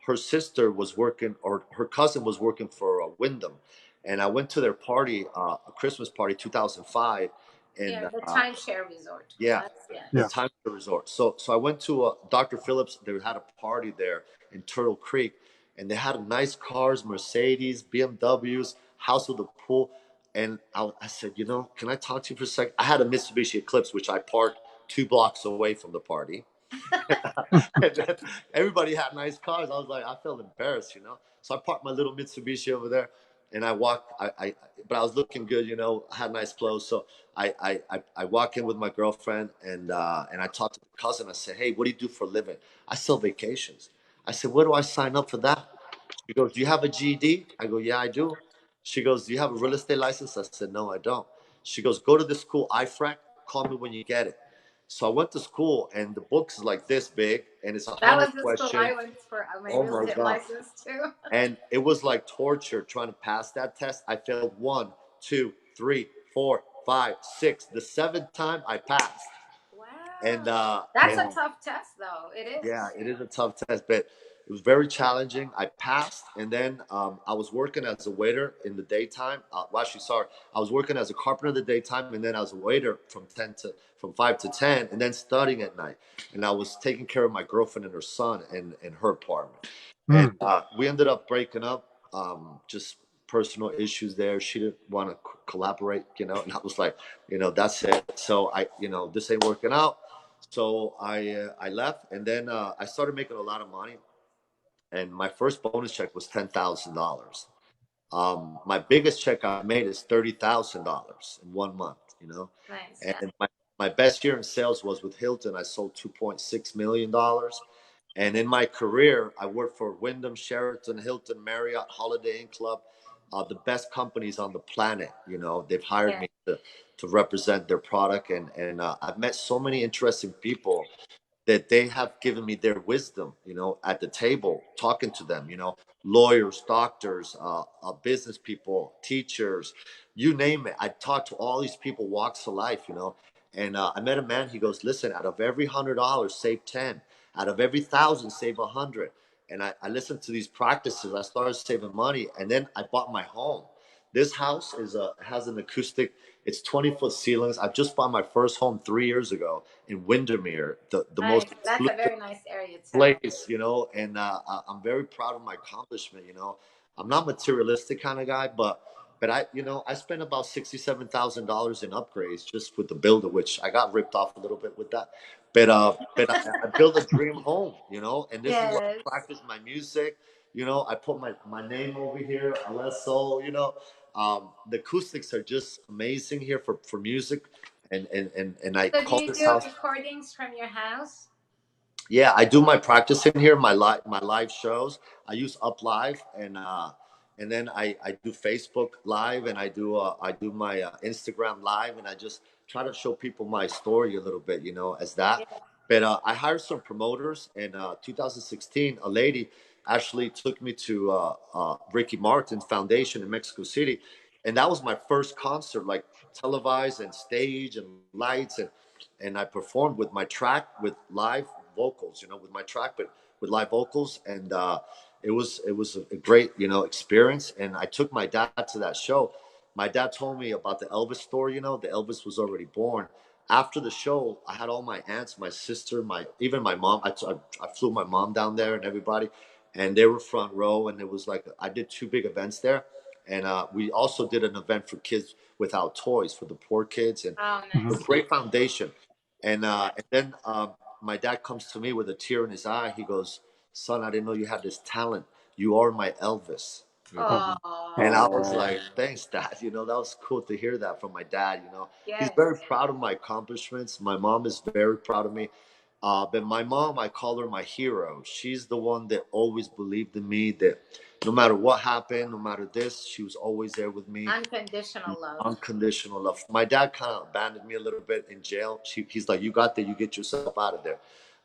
Her sister was working, or her cousin was working for Wyndham. And I went to their party, a Christmas party, 2005. yeah, And the timeshare resort. yeah, That's the Yeah. yes. time resort. So I went to Dr. Phillips. They had a party there in Turtle Creek, and they had nice cars, Mercedes, BMWs, house with a pool. And I said, can I talk to you for a second? I had a Mitsubishi Eclipse, which I parked 2 blocks away from the party. And then everybody had nice cars. I was like, I felt embarrassed. So I parked my little Mitsubishi over there, and I walked. But I was looking good. I had nice clothes. So I walk in with my girlfriend, and I talked to the cousin. I said, hey, what do you do for a living? I sell vacations. I said, where do I sign up for that? She goes, do you have a GED? I go, yeah, I do. She goes, do you have a real estate license? I said, no, I don't. She goes, go to the school, IFRAC. Call me when you get it. So I went to school, and the book's like this big, and it's a That 100 was the school question. I went for my Oh real my estate god! license too. And it was like torture trying to pass that test. I failed one, two, three, four, five, six. The seventh time I passed, and Wow. uh, That's a and tough test though. It yeah, is. it is a tough test, but it was very challenging. I passed, and then I was working as a waiter in the daytime. Well, actually, sorry, I was working as a carpenter in the daytime, and then I was a waiter from 5 to 10, and then studying at night. And I was taking care of my girlfriend and her son in her apartment. And Mm. we ended up breaking up. Just personal issues there. She didn't want to collaborate. And I was like, that's it. So this ain't working out. So I left, and then I started making a lot of money. And my first bonus check was $10,000. My biggest check I made is $30,000 in 1 month. Nice. Yeah. And my best year in sales was with Hilton. I sold $2.6 million. And in my career, I worked for Wyndham, Sheraton, Hilton, Marriott, Holiday Inn Club, the best companies on the planet. They've hired Yeah. me to represent their product, and I've met so many interesting people that they have given me their wisdom, at the table, talking to them, lawyers, doctors, business people, teachers, you name it. I talked to all these people, walks of life, and I met a man. He goes, listen, out of every $100, save 10. Out of every 1,000, save 100. And I listened to these practices. I started saving money, and then I bought my home. This house has an acoustic. It's 20-foot ceilings. I just bought my first home 3 years ago in Windermere, the most Nice. That's a exclusive very nice area too. place, and I'm very proud of my accomplishment. I'm not materialistic kind of guy, but I spent about $67,000 in upgrades just with the builder, which I got ripped off a little bit with that. But I built a dream home, and this is where Yes. I practice my music. I put my name over here, Alejsol. The acoustics are just amazing here for music, and I So do call you this do house. recordings from your house? Yeah, I do my practice in here, my live shows. I use Up Live, and then I do Facebook Live, and I do my Instagram Live, and I just try to show people my story a little bit, as that. Yeah. But I hired some promoters in 2016. A lady actually took me to Ricky Martin's foundation in Mexico City, and that was my first concert, like televised and stage and lights, and I performed with my track with live vocals, with my track, but with live vocals, and it was a great experience. And I took my dad to that show. My dad told me about the Elvis story. The Elvis was already born. After the show, I had all my aunts, my sister, even my mom. I flew my mom down there and everybody, and they were front row. And it was like I did two big events there, and we also did an event for kids without toys for the poor kids, and Oh, Mhm. a nice. great foundation. And then my dad comes to me with a tear in his eye. He goes, "Son, I didn't know you had this talent. You are my Elvis." Oh, And I Oh, was like, "Thanks, Dad." That was cool to hear that from my dad. He's yes. very proud of my accomplishments. My mom is very proud of me. But my mom, I call her my hero. She's the one that always believed in me. That no matter what happened, no matter this, she was always there with me. Unconditional love. Unconditional love. My dad kind of abandoned me a little bit in jail. He's like, "You got there. You get yourself out of there."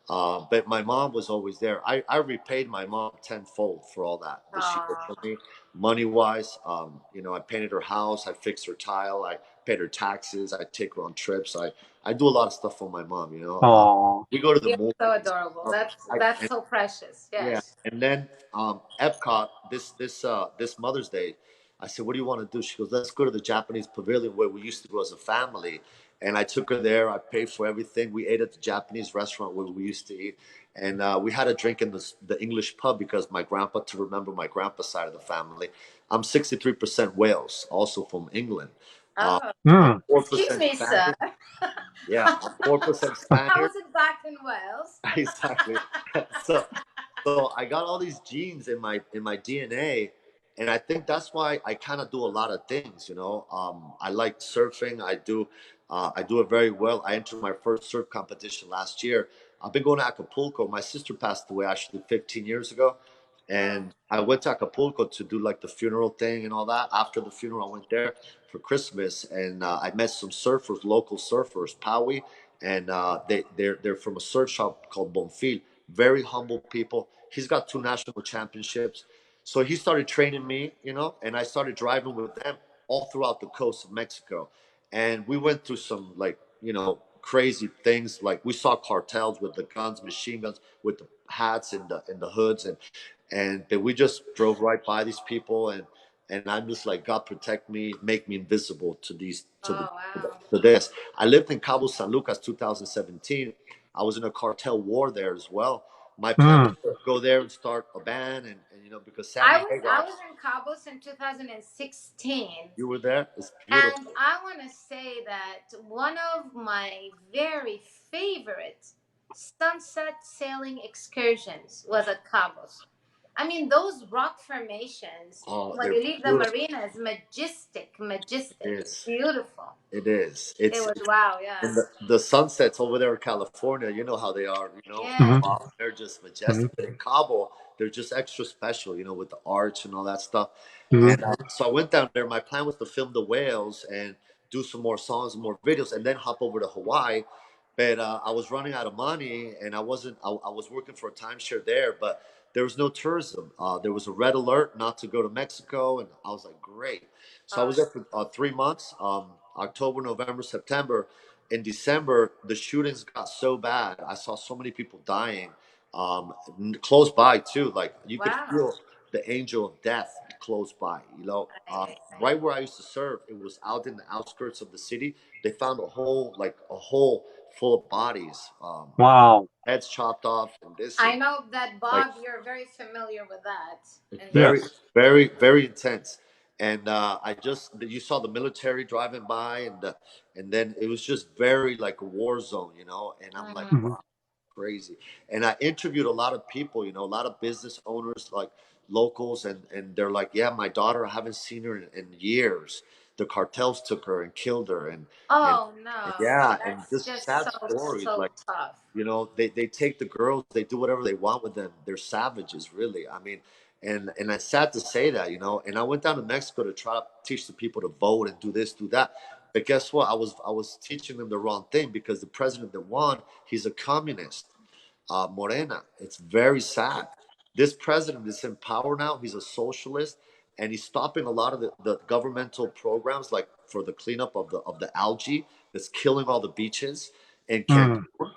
But my mom was always there. I repaid my mom tenfold for all that she did for Oh, me, money wise. I painted her house. I fixed her tile. I paid her taxes. I take her on trips. I do a lot of stuff for my mom. oh, We go to the you're so movies. adorable. Um, That's so precious. yeah, Yes. and then Epcot this Mother's Day, I said, "What do you want to do?" She goes, "Let's go to the Japanese pavilion where we used to go as a family." And I took her there. I paid for everything. We ate at the Japanese restaurant where we used to eat, and we had a drink in the English pub because my grandpa, to remember my grandpa's side of the family. I'm 63% Wales, also from England. Uh, Oh, mm. excuse 4% me, sir. Spanish. Yeah, I'm 4% How Spaniard. was it back in Wales? Exactly. So so I got all these genes in my DNA, and I think that's why I kind of do a lot of things. I like surfing. I do it very well. I entered my first surf competition last year. I've been going to Acapulco. My sister passed away actually 15 years ago, Oh, and I went to Acapulco to do like the funeral thing and all that. After the funeral, I went there for Christmas, and I met some surfers, local surfers, Paui, and they're from a surf shop called Bonfil. Very humble people. He's got two national championships, so he started training me, and I started driving with them all throughout the coast of Mexico, and we went through some like crazy things. Like we saw cartels with the guns, machine guns, with the hats and the hoods, and we just drove right by these people, and I'm just like, God protect me, make me invisible to these oh, wow. to this. I lived in Cabo San Lucas 2017. I was in a cartel war there as well. My plan was Mm. to go there and start a band, and because I Sammy was I Hagar, was in Cabos in 2016, you were there. It's and beautiful. I want to say that one of my very favorite sunset sailing excursions was at Cabos. I mean, those rock formations, Oh, when they're you leave the beautiful. marina, is majestic, It majestic, is. beautiful. It is. It It's was wow, yeah. And the sunsets over there in California, you know how they are, Yes. Mhm. wow, they're just Mhm. majestic. But in Cabo, they're just extra special, with the arch and all that stuff. Mhm. And so I went down there. My plan was to film the whales and do some more songs and more videos, and then hop over to Hawaii. But I was running out of money, and I wasn't. I was working for a timeshare there, but there was no tourism. There was a red alert not to go to Mexico, and I was like, great. So I Oh, was there for 3 months. October, November, September. In December, the shootings got so bad. I saw so many people dying. Close by too. Like you could wow. feel the angel of death close by. Right where I used to serve, it was out in the outskirts of the city. They found a hole full of bodies, Wow. heads chopped off, and this I and know that, like Bob, you're very familiar with that. And very, Yes. very, very intense. And you saw the military driving by, and then it was just very like a war zone, And I'm like, Mhm. Hmm. wow, crazy. And I interviewed a lot of people, a lot of business owners, like locals, and they're like, yeah, my daughter, I haven't seen her in years. The cartels took her and killed her, and, Oh and no, yeah, and that's just just sad so stories. so Like, tough. they take the girls, they do whatever they want with them. They're savages, really. I mean, and it's sad to say that, And I went down to Mexico to try to teach the people to vote and do this, do that. But guess what? I was teaching them the wrong thing, because the president that won, he's a communist, Morena. It's very sad. This president is in power now. He's a socialist, and he's stopping a lot of the governmental programs, like for the cleanup of the algae that's killing all the beaches in Cancun. Mm.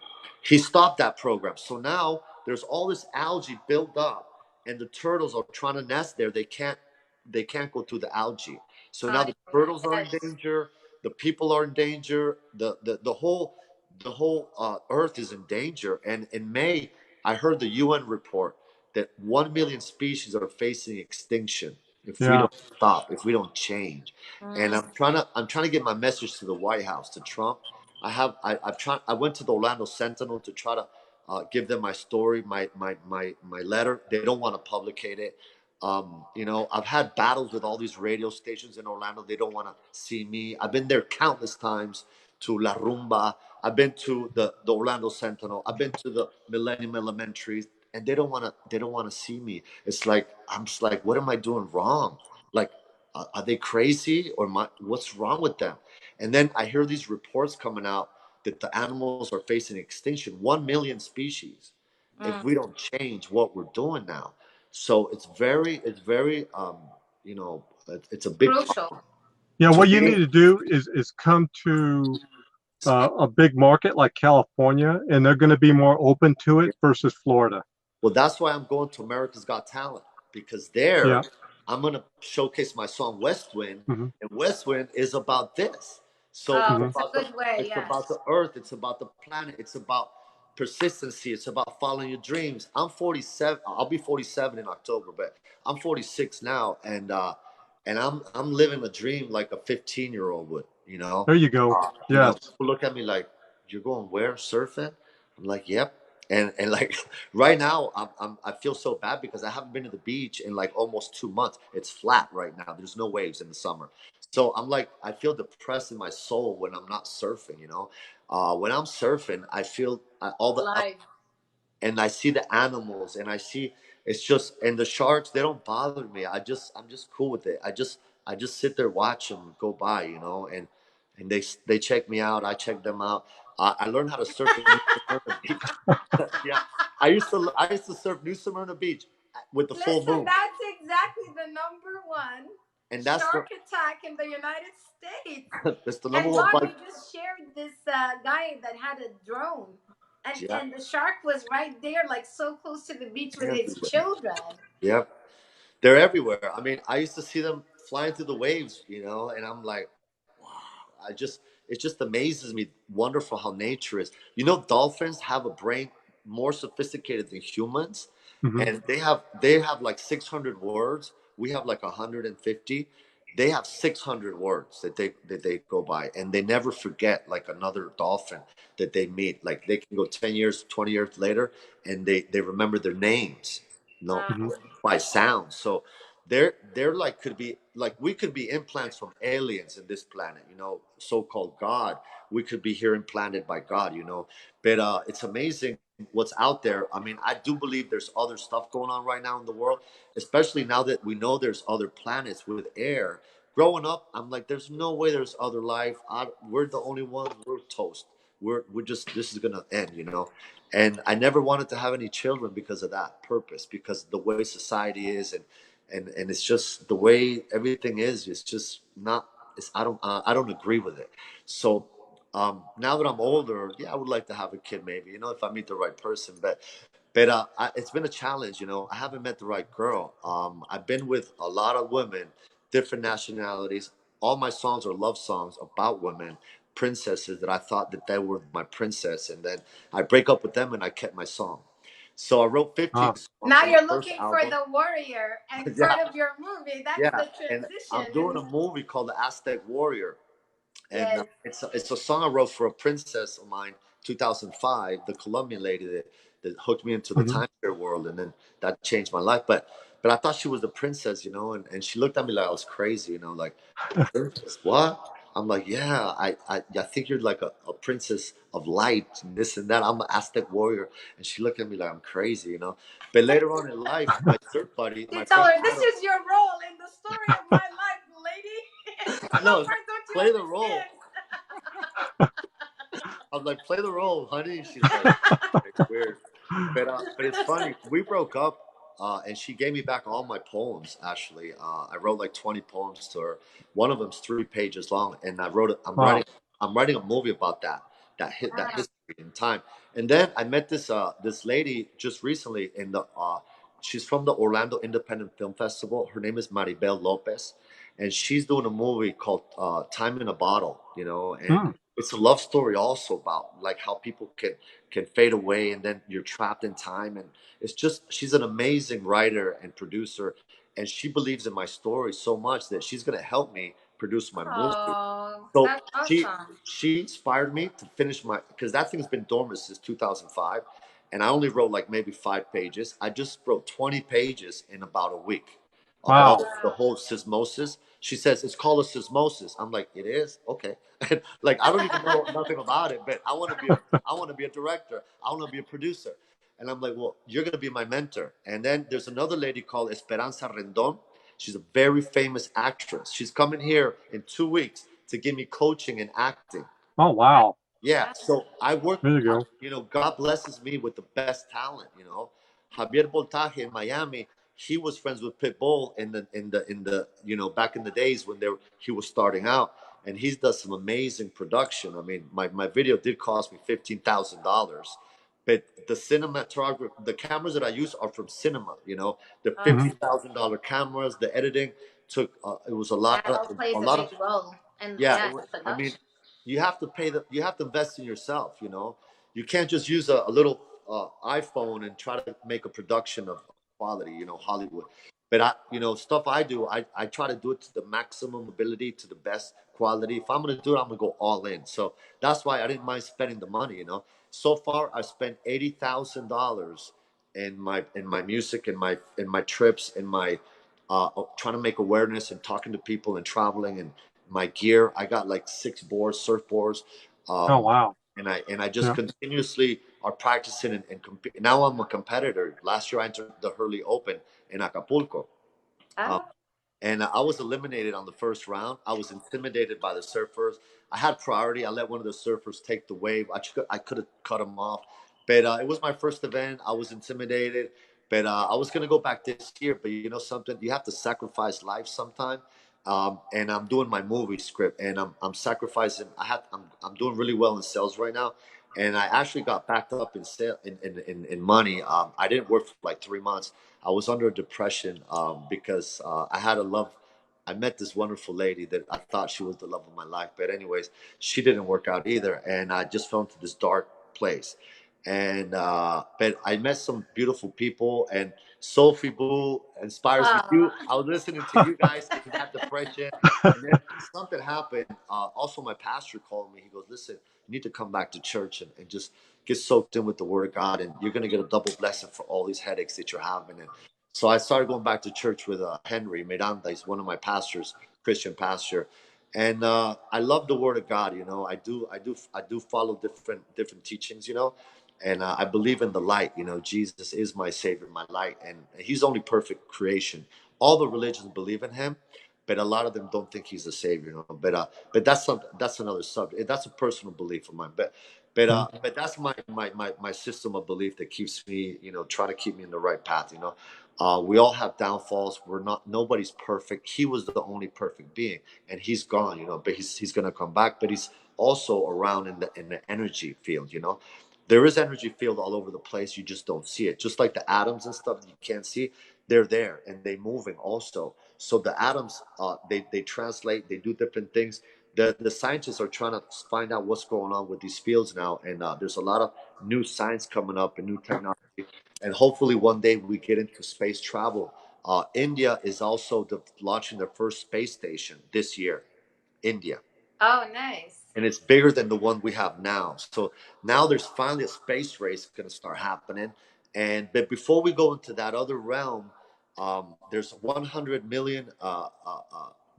He stopped that program. So now there's all this algae built up, and the turtles are trying to nest there. They can't go through the algae. So now I the turtles are in Yes. danger. The people are in danger. The whole Earth is in danger. And in May, I heard the UN report that 1 million species are facing extinction if we Yeah. don't stop, if we don't change. And Mm. I'm trying to get my message to the White House, to Trump. I went to the Orlando Sentinel to try to give them my story, my letter. They don't want to publicate it. I've had battles with all these radio stations in Orlando. They don't want to see me. I've been there countless times, to La Rumba. I've been to the Orlando Sentinel. I've been to the Millennium Elementary, and they don't want to see me. It's like, I'm just like, what am I doing wrong? Like, are they crazy, or what's wrong with them? And then I hear these reports coming out that the animals are facing extinction, 1 million species, if Mm. we don't change what we're doing now. So it's very, it's a big Crucial. problem. Yeah. To What you need me, to do is come to a big market like California, and they're going to be more open to it versus Florida. well, that's why I'm going to America's Got Talent, because there Yeah. I'm going to showcase my song West Wind, Hmm. and West Wind is about this. So Oh, Hmm. it's a good way. it's Yes. about the earth, it's about the planet, it's about persistency, it's about following your dreams. I'm 47. I'll be 47 in October, but I'm 46 now, and I'm living a dream like a 15-year-old would. There you go. Yes. People look at me like, "You're going where? Surfing?" I'm like, "Yep." And like right now, I feel so bad because I haven't been to the beach in like almost 2 months. It's flat right now. There's no waves in the summer. So I'm like, I feel depressed in my soul when I'm not surfing. When I'm surfing, I feel all the up, Alive. and I see the animals, and I see, it's just, and the sharks, they don't bother me. I'm just cool with it. I just sit there, watch them go by, and they check me out. I check them out. I learned how to surf in New Smyrna Beach. Yeah, I used to surf New Smyrna Beach with the full Listen, moon, that's exactly the number one and shark attack in the United States. that's the number And one Bob, bike. you just shared this guy that had a drone, and Yeah, and the shark was right there, like so close to the beach with his everywhere. children. Yeah, they're everywhere. I mean, I used to see them flying through the waves, and I'm like, wow. It just amazes me. Wonderful how nature is. Dolphins have a brain more sophisticated than humans, Hmm. and they have like 600 words. We have like 150. They have 600 words that they go by, and they never forget, like another dolphin that they meet. Like, they can go 10 years, 20 years later, and they remember their names, no, Uh, Hmm. by sound. So they're like, could be like, we could be implants from aliens in this planet, so-called God. We could be here implanted by God. But it's amazing what's out there. I mean, I do believe there's other stuff going on right now in the world, especially now that we know there's other planets with air. Growing up, I'm like, there's no way there's other life. We're the only ones. We're toast. We're just, this is gonna end. And I never wanted to have any children because of that purpose, because the way society is, and it's just the way everything is. It's just not. I don't agree with it. So now that I'm older, yeah, I would like to have a kid, maybe, if I meet the right person. But But it's been a challenge, you know. I haven't met the right girl. I've been with a lot of women, different nationalities. All my songs are love songs about women, princesses that I thought that they were my princess, and then I break up with them and I kept my song. So I wrote 15 Ah, songs Now on the you're first looking for album. the warrior and Yeah, part of your movie. That's yeah. the And I'm transition. doing a movie called The Aztec Warrior, and Yes. it's a song I wrote for a princess of mine, 2005, the Colombian lady that hooked me into the mhm. timeshare world, and then that changed my life. But I thought she was the princess, you know, and she looked at me like I was crazy, you know, like princess, what? I'm like, yeah, I think you're like a princess of light and this and that. I'm an Aztec warrior, and she looked at me like I'm crazy, you know. But later on in life, my surf buddy, You my tell friend her, this Adam, is your role in the story of my life, lady. I What know, part don't you play the role. understand? I'm like, play the role, honey. She's like, it's weird. But it's funny. We broke up, and she gave me back all my poems. Actually, I wrote like 20 poems to her. One of them's 3 pages long, and I wrote it. Wow. I'm writing a movie about that Wow. history in time. And then I met this lady just recently in the. She's from the Orlando Independent Film Festival. Her name is Maribel Lopez, and she's doing a movie called Time in a Bottle. You know, and Mm. it's a love story also about like how people can fade away and then you're trapped in time, and it's just she's an amazing writer and producer, and she believes in my story so much that she's going to help me produce my movie. Oh, So that's awesome. she inspired me to finish my, because that thing's been dormant since 2005, and I only wrote like maybe 5 pages. I just wrote 20 pages in about a week of all Wow. the whole sismosis. She says it's called a sismosis. I'm like, it is okay. Like I don't even know nothing about it, but I want to be a director. I want to be a producer. And I'm like, well, you're gonna be my mentor. And then there's another lady called Esperanza Rendon. She's a very famous actress. She's coming here in 2 weeks to give me coaching and acting. Oh, wow. Yeah, so I work, There you go. you know, God blesses me with the best talent, you know. Javier Voltaje in Miami, he was friends with Pitbull in the you know, back in the days when he was starting out, and he's done some amazing production. I mean, my video did cost me $15,000, but the cinematography, the cameras that I use are from cinema, you know. The Mhm. $50,000 cameras, the editing took it was That all a plays a lot big of role. And yeah, yeah, the I mean, production. you have to invest in yourself, you know. You can't just use a little iPhone and try to make a production of quality, you know, Hollywood. But you know, stuff I do, I try to do it to the maximum ability, to the best quality. If I'm gonna do it, I'm gonna go all in. So that's why I didn't mind spending the money, you know. So far I spent $80,000 in my music, in my trips, in my trying to make awareness and talking to people and traveling, and my gear. I got like 6 boards, surfboards, Oh, um, wow. and I just Yeah. continuously are practicing and compete. Now I'm a competitor. Last year I entered the Hurley Open in Acapulco. Um, Oh, and I was eliminated on the first round. I was intimidated by the surfers. I had priority. I let one of the surfers take the wave. I could have cut him off, but it was my first event. I was intimidated, but I was gonna go back this year. But you know something, you have to sacrifice life sometime. And I'm doing my movie script, and I'm sacrificing. I'm doing really well in sales right now, and I actually got backed up in sale in money. I didn't work for like 3 months. I was under depression because I had a love. I met this wonderful lady that I thought she was the love of my life, but anyways, she didn't work out either, and I just fell into this dark place. And but I met some beautiful people, and Sophie Boo inspires me. oh. I was listening to you guys in that depression, and then something happened. Also, my pastor called me. He goes, "Listen, you need to come back to church and just get soaked in with the Word of God, and you're gonna get a double blessing for all these headaches that you're having." And so I started going back to church with Henry Miranda. He's one of my pastors, Christian pastor, and I love the Word of God. You know, I do follow different teachings. You know, and I believe in the light. You know, Jesus is my Savior, my light, and He's the only perfect creation. All the religions believe in Him, but a lot of them don't think He's the Savior. You know, but that's another subject. That's a personal belief of mine. Mhm. But that's my system of belief that keeps me, you know, trying to keep me in the right path. You know, we all have downfalls. We're not, nobody's perfect. He was the only perfect being, and he's gone. You know, but he's gonna come back. But he's also around in the energy field. You know, There is energy field all over the place. You just don't see it. Just like the atoms and stuff you can't see, they're there and they moving also. So the atoms, they translate, they do different things. The scientists are trying to find out what's going on with these fields now, and there's a lot of new science coming up and new technology, and hopefully one day we get into space travel. India is also launching their first space station this year. India. Oh, nice. And it's bigger than the one we have now. So now there's finally a space race going to start happening. And but before we go into that other realm, there's 100 million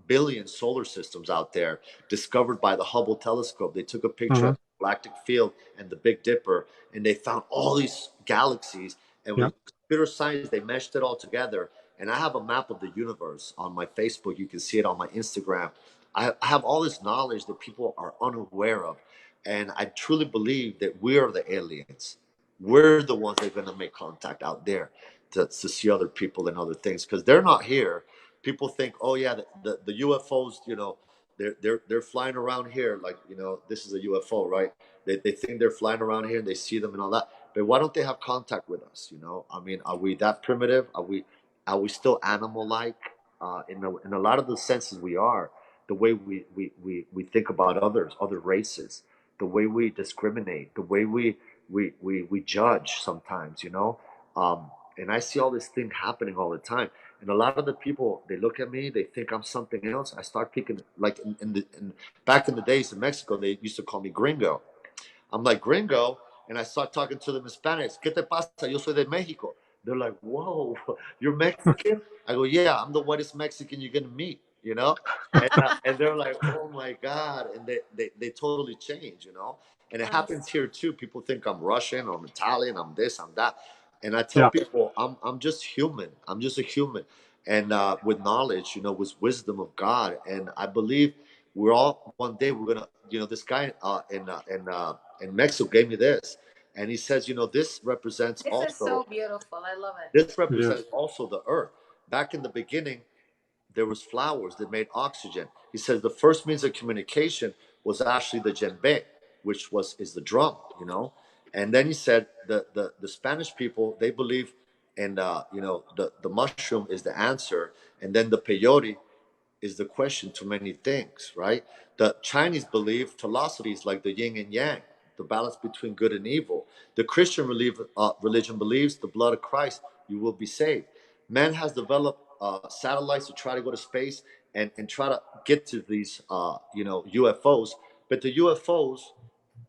billion solar systems out there discovered by the Hubble telescope. They took a picture Mm-hmm. of the galactic field and the Big Dipper, and they found all these galaxies. And with computer science, they meshed it all together. And I have a map of the universe on my Facebook. You can see it on my Instagram. I have all this knowledge that people are unaware of. And I truly believe that we are the aliens. We're the ones that are going to make contact out there to see other people and other things because they're not here. People think, oh, yeah, the UFOs, they're flying around here. Like, this is a UFO, right? They think they're flying around here and they see them and all that. But why don't they have contact with us? I mean, are we that primitive? Are we still animal-like? In a lot of the senses we are. The way we think about others, other races, the way we discriminate, the way we judge sometimes. And I see all this thing happening all the time. And a lot of the people, they look at me, they think I'm something else. I start picking, like back in the days in Mexico, they used to call me gringo. I'm like, gringo? And I start talking to them in Spanish. ¿Qué te pasa? Yo soy de Mexico. They're like, whoa, you're Mexican? I go, yeah, I'm the whitest Mexican you're going to meet. And they're like, oh my God. And they totally change. And it happens here too. People think I'm Russian or I'm Italian, I'm this, I'm that. And I tell people, I'm just human. I'm just a human. And with knowledge, with wisdom of God. And I believe we're all, one day we're going to, this guy in Mexico gave me this. And he says, this represents This is so beautiful. I love it. This represents also the earth. Back in the beginning, there was flowers that made oxygen. He says the first means of communication was actually the djembe, which is the drum. And then he said the Spanish people, they believe in the mushroom is the answer, and then the peyote is the question to many things, right? The Chinese believe philosophies like the yin and yang, the balance between good and evil. The Christian religion believes the blood of Christ, you will be saved. Man has developed satellites to try to go to space and try to get to these, UFOs. But the UFOs,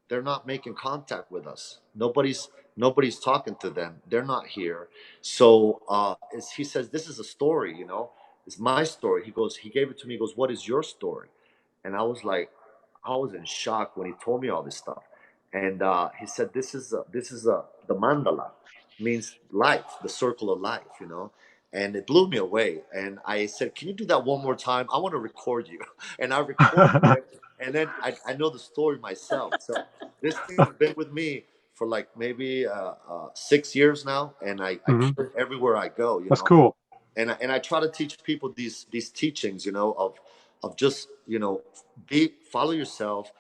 they're not making contact with us. Nobody's talking to them. They're not here. So as he says, this is a story. It's my story. He gave it to me. He goes, what is your story? And I was like, I was in shock when he told me all this stuff. And he said, the mandala means life, the circle of life. And it blew me away. And I said, can you do that one more time? I want to record you. And I recorded it. And then I know the story myself. So this thing has been with me for like maybe 6 years now. And I carry it everywhere I go. That's cool. And I try to teach people these teachings, of just follow yourself,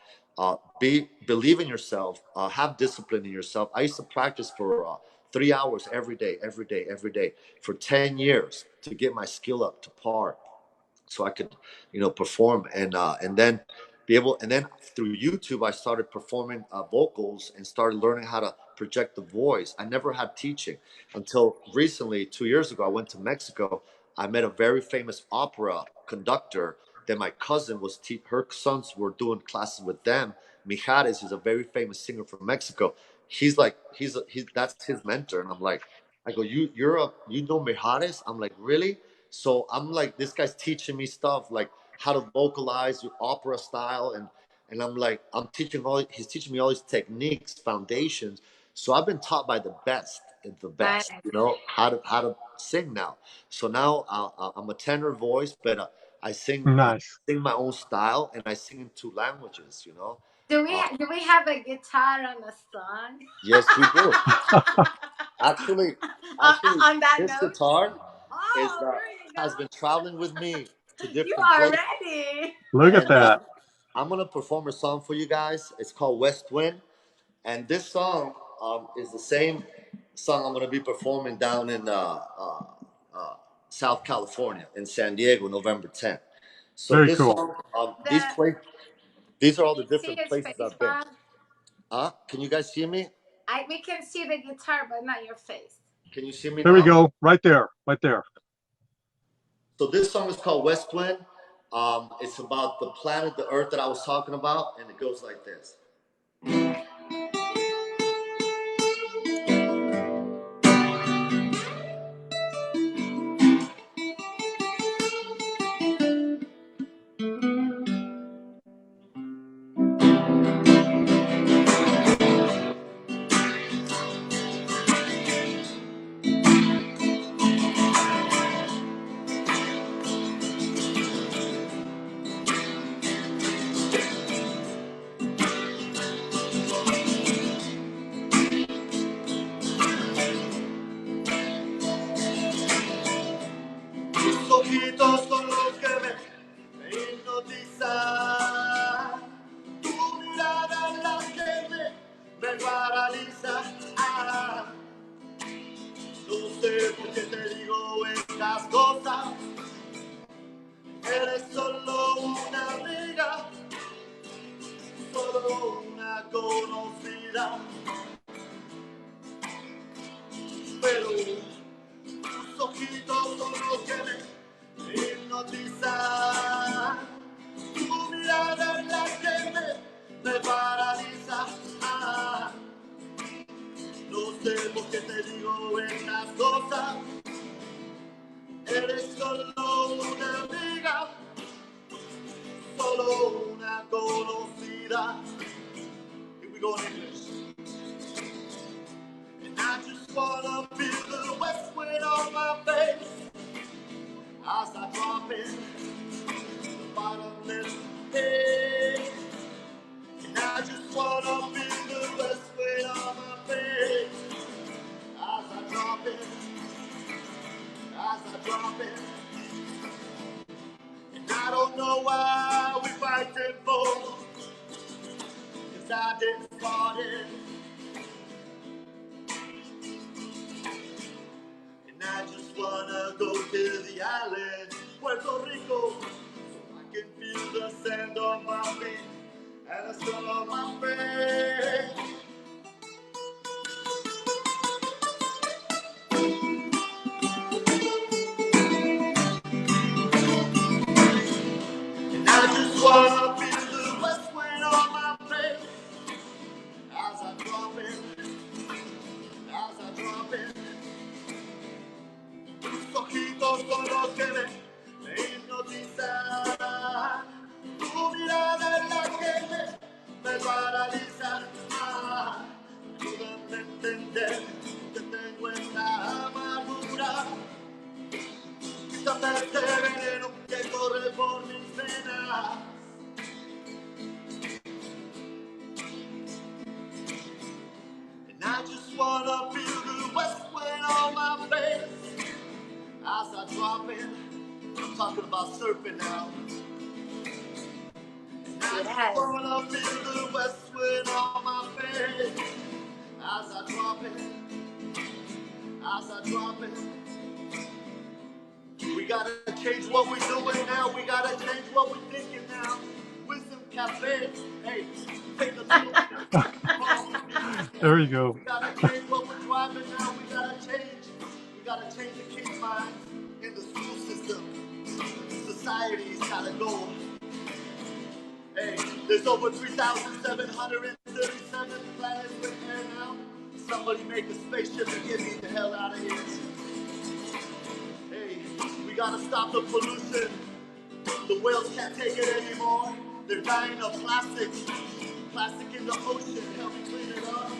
believe in yourself, have discipline in yourself. I used to practice for 3 hours every day, every day, every day for 10 years to get my skill up to par, so I could, perform and then be able. And then through YouTube, I started performing vocals and started learning how to project the voice. I never had teaching until recently. 2 years ago, I went to Mexico. I met a very famous opera conductor. Then my cousin her sons were doing classes with them. Mijares is a very famous singer from Mexico. He's like, that's his mentor. And I'm like, I go, you know Mijares? I'm like, really? So I'm like, this guy's teaching me stuff like how to vocalize your opera style, and I'm like, he's teaching me all these techniques, foundations. So I've been taught by the best, Nice. how to sing now. So now I'm a tenor voice, but I Nice. sing my own style, and I sing in 2 languages. Do we have a guitar on the song? Yes, we do. Actually, On that this note. guitar There you go. has been traveling with me to You different are places. ready. Look at that. I'm gonna perform a song for you guys. It's called West Wind, and this song is the same song I'm going to be performing down in South California, in San Diego, November 10th. So Very this cool. song, The, these are all the see different his places face, I've been. Bob? Can you guys see me? We can see the guitar, but not your face. Can you see me There now? we go. Right there. Right there. So this song is called West Wind. It's about the planet, the Earth that I was talking about, and it goes like this. Tus ojitos son los que me hipnotizan. Tu mirada es la que me paraliza. No sé por qué te digo estas cosas. Eres solo una amiga, solo una conocida. Pero tus ojitos son los que me hipnotizan. Tu mirada es la que me paraliza. No sé por qué te digo estas cosas. Eres solo una amiga, solo una conocida. Here we go in English. And I just wanna feel the west wind on my face as I drop in the bottomless pit. And I just wanna feel the west wind on my face as I drop in, as I drop in. And I don't know why we fighting for, 'cause I didn't start it. And I just wanna go to the island, Puerto Rico, so I can feel the sand on my feet and the sun on my face. And I just wanna feel the west wind on my face as I drop in, as I drop in. Tus ojitos son los que me hipnotizan. Tu mirada es la que me paraliza. Ayúdame a entender que tengo esta amargura. Quítame este veneno que corre por mis venas. And I just wanna feel the west wind on my face as I drop in. I'm talking about surfing now. And I just wanna feel the west wind on my face as I drop in, as I drop in. We gotta change what we're doing now. We gotta change what we're thinking now. Wisdom Café, hey, take a little bit. There you go. We gotta change what we're driving now. We gotta change. We gotta change the kids' minds in the school system. Society's gotta go. Hey, there's over 3,737 planets with air now. Somebody make a spaceship and get me the hell out of here. Hey, we gotta stop the pollution. The whales can't take it anymore. They're dying of plastic. Plastic in the ocean. Help me clean it up.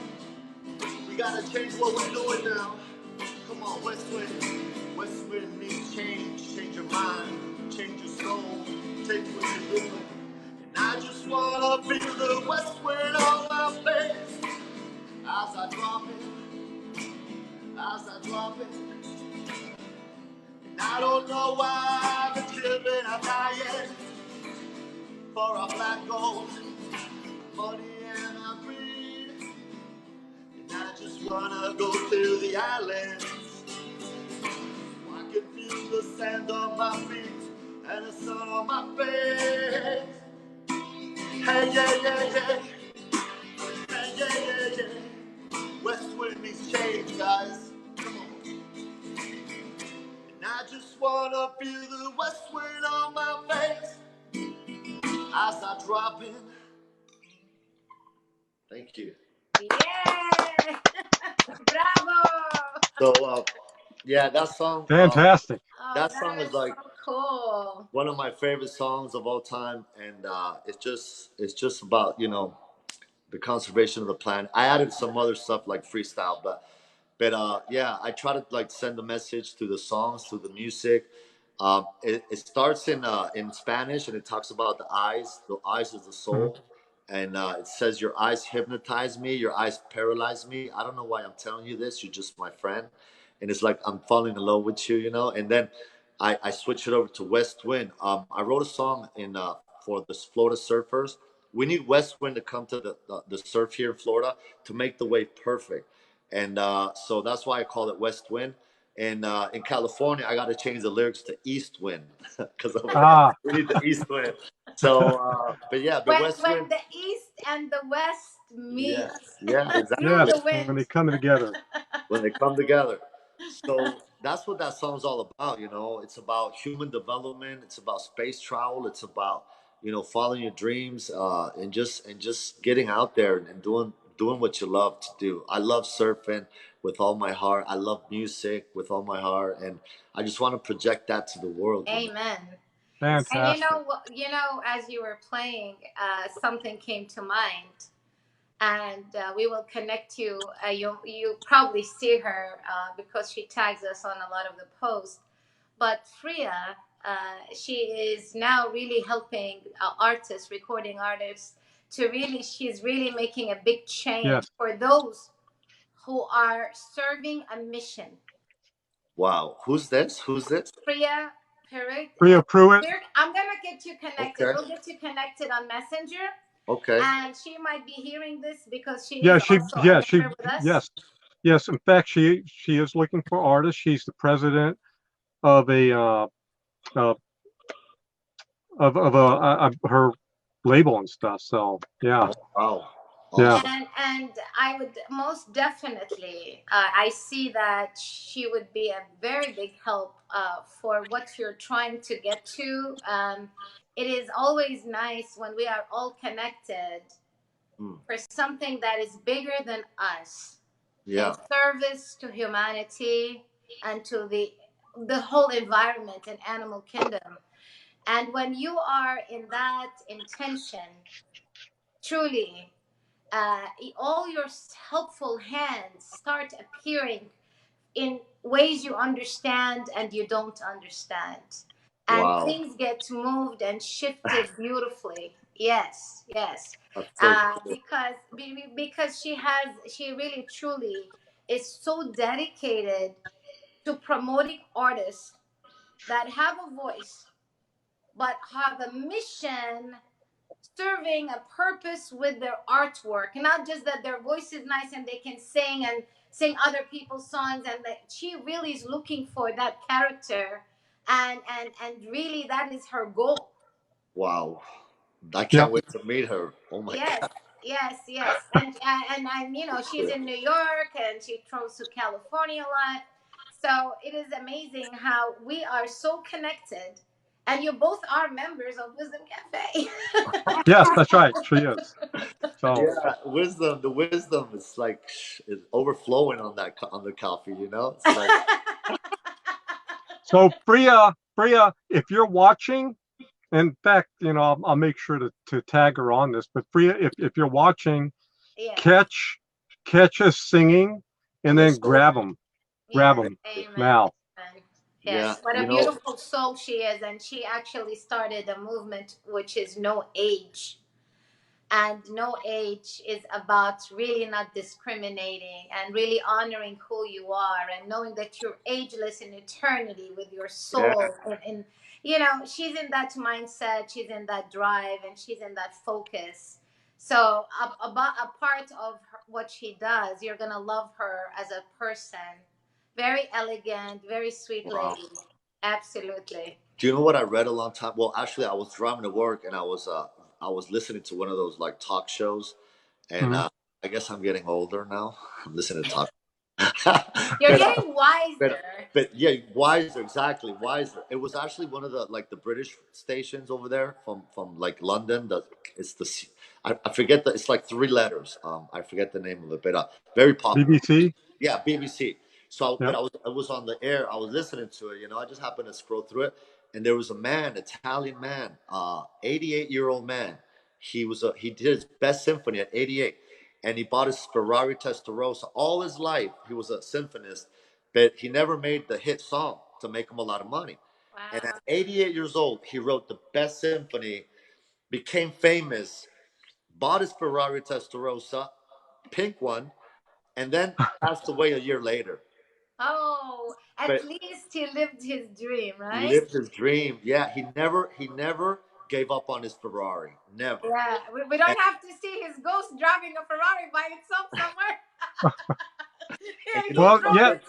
We gotta change what we're doing now. Come on, West Wind. West Wind means change. Change your mind. Change your soul. Change what you're doing. And I just wanna feel the west wind on my face as I drop it. As I drop it. And I don't know why the children are dying for a black gold, money and a greed. And I Just wanna go to the island. I can feel the sand on my feet and the sun on my face. Hey, yeah, yeah, yeah. Hey, yeah, yeah, yeah. West wind means change, guys. Come on. And I just wanna feel the west wind on my face as I drop in. Thank you. Yeah. Bravo. So, yeah, that song. Fantastic. Oh, That song that is is like so cool. one of my favorite songs of all time, and it's just about the conservation of the planet. I added some other stuff like freestyle, but yeah, I try to like send a message through the songs, through the music. It starts in Spanish, and it talks about the eyes. The eyes is the Mhm. soul, and it says your eyes hypnotize me, your eyes paralyze me. I don't know why I'm telling you this. You're just my friend, and it's like I'm falling in love with you. And then I switch it over to West Wind. I wrote a song in for the Florida surfers. We need West Wind to come to the surf here in Florida to make the wave perfect, and so that's why I call it West Wind. And in California, I got to change the lyrics to East Wind because Ah, we need the East Wind. So, but yeah, the West When Wind. the east and the west meet Yeah, yeah, through yes, exactly. the when wind. they come together. When they come together. So that's what that song's all about. It's about human development. It's about space travel. It's about following your dreams, and just getting out there and doing what you love to do. I love surfing with all my heart. I love music with all my heart, and I just want to project that to the world. Amen. And Fantastic. as you were playing, something came to mind, and we will connect you. You probably see her because she tags us on a lot of the posts. But Freya, she is now really helping artists, recording artists, to really. She's really making a big change Yes. for those who are serving a mission. Wow, who's this? Who's this? Priya Pirate. Priya Pruitt. I'm gonna get you connected. Okay, We'll get you connected on Messenger, okay. and she might be hearing this because she Yeah, is also a member with us. yes, yes. In fact, she is looking for artists. She's the president of a uh of her label and stuff. So yeah, Oh, wow, yeah, awesome. And I would most definitely, I see that she would be a very big help for what you're trying to get to. It is always nice when we are all connected Mm, for something that is bigger than us, in yeah, service to humanity and to the whole environment and animal kingdom. And when you are in that intention, truly, all your helpful hands start appearing in ways you understand and you don't understand. And wow, things get moved and shifted beautifully. Yes, yes. that's so cool. Because she really truly is so dedicated to promoting artists that have a voice but have a mission, serving a purpose with their artwork, not just that their voice is nice and they can sing and sing other people's songs, and that she really is looking for that character, and really that is her goal. Wow. I yeah, can't wait to meet her. Oh my Yes, God. yes, yes. And she's in New York and she travels to California a lot. So it is amazing how we are so connected, and you both are members of Wisdom Cafe. yes. That's right. She is. So Yeah, wisdom. The wisdom is like is overflowing on on the coffee. It's like so Priya, if you're watching, in fact, I'll make sure to tag her on this. But Priya, if you're watching, Yes. catch us singing, and then Alejsol. grab Yes, them amen, now. amen. Yeah, Yes, what a beautiful soul she is. And she actually started a movement which is no age. And no age is about really not discriminating and really honoring who you are and knowing that you're ageless in eternity with your yeah, soul. She's in that mindset, she's in that drive, and she's in that focus. So about a part of what she does, you're gonna love her as a person. Very elegant, very sweet Wow. lady. Absolutely. Do you know what I read a long time? Well, actually, I was driving to work and I was listening to one of those like talk shows, and Mhm. I guess I'm getting older now. I'm listening to talk. You're but, getting but wiser. but yeah, Wiser, exactly, Wiser. It was actually one of the like the British stations over there from like London. It's the I forget the it's like three letters. I forget the name of it, but very popular. BBC. Yeah, BBC. So, but Yep. I was on the air. I was listening to it. I just happened to scroll through it, and there was a man, Italian man, 88-year-old man. He did his best symphony at 88, and he bought his Ferrari Testarossa. All his life, he was a symphonist, but he never made the hit song to make him a lot of money. And at Wow. 88 years old, he wrote the best symphony, became famous, bought his Ferrari Testarossa, pink one, and then passed away a year later. Oh, at But least he lived his dream, he right? lived his dream. Yeah, he never gave up on his Ferrari. Never. Yeah, we And, don't have to see his ghost driving a Ferrari by itself somewhere. and Yeah, you know he Well, drove yeah. something? it.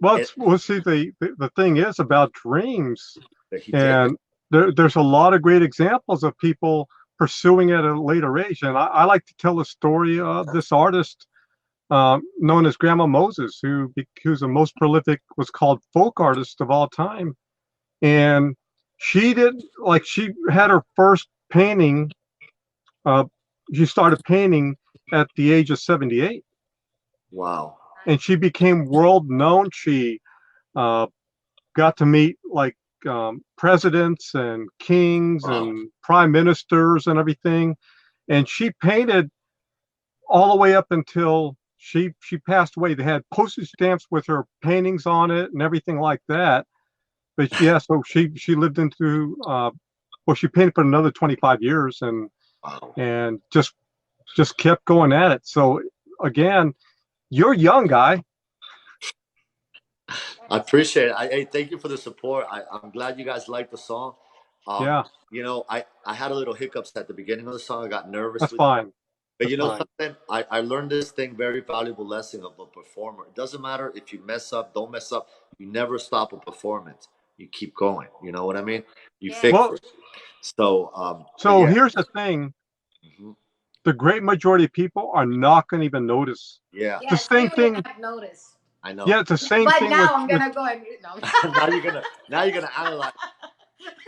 Well, It, well, see, the thing is about dreams, that he did. and there's a lot of great examples of people pursuing it at a later age. And I like to tell the story of this artist known as Grandma Moses, who's the most prolific, was called folk artist of all time. And she did like she had her first painting. Uh, she started painting at the age of 78, Wow. and she became world known. She uh, got to meet like presidents and kings Wow. and prime ministers and everything. And she painted all the way up until she passed away. They had postage stamps with her paintings on it and everything like that. But yeah, so she lived into well, she painted for another 25 years Wow. and just kept going at it. So again, you're young guy. I appreciate it. Hey, thank you for the support. I'm glad you guys like the song. Um, Yeah, I had a little hiccups at the beginning of the song. I got nervous that's with, fine. but That's fine. something. I learned this thing very valuable lesson of a performer. It doesn't matter if you mess up, don't mess up. You never stop a performance. You keep going. You know what I mean? You Yeah. fix Well, it. So, but so yeah. here's the thing. Mhm. The great majority of people are not going to even notice. Yeah, The Yes, we same would thing. not notice. I know. Yeah, it's the same But thing with now I'm gonna go and no. Now you're gonna analyze.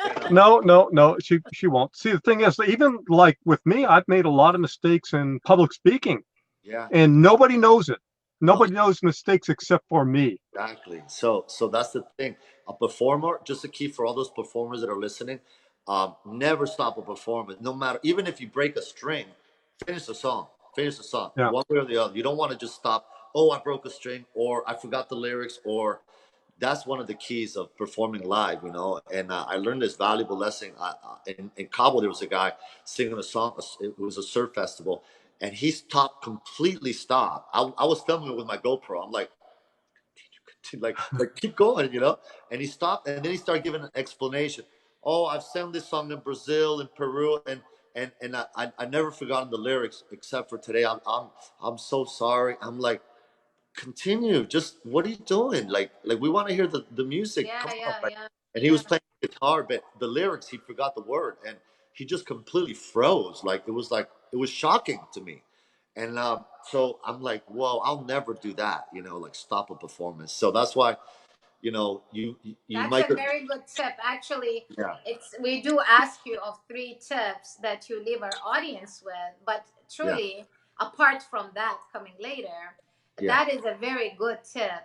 You know. no. She won't. See, the thing is, even like with me, I've made a lot of mistakes in public speaking, Yeah. and nobody knows it. No. Nobody knows mistakes except for me. Exactly. So that's the thing. A performer, just a key for all those performers that are listening, never stop a performance. No matter, even if you break a string, finish the song. Finish the song, Yeah. one way or the other. You don't want to just stop. Oh, I broke a string, or I forgot the lyrics, or that's one of the keys of performing live. And I learned this valuable lesson. In Cabo, there was a guy singing a song. It was a surf festival, and he stopped completely. Stopped. I was filming it with my GoPro. I'm like, like keep going, And he stopped, and then he started giving an explanation. Oh, I've sang this song in Brazil and Peru, and I never forgotten the lyrics except for today. I'm so sorry. I'm like, continue. Just what are you doing? Like we want to hear the music. Yeah, Come on, yeah, like. yeah, And he yeah. was playing guitar, but the lyrics he forgot the word, and he just completely froze. Like it was shocking to me. And so I'm like, whoa, I'll never do that. Like stop a performance. So that's why you That's might a get. very good tip. Actually, Yeah, it's we do ask you of three tips that you leave our audience with, but yeah, truly, apart from that coming later, yeah, that is a very good tip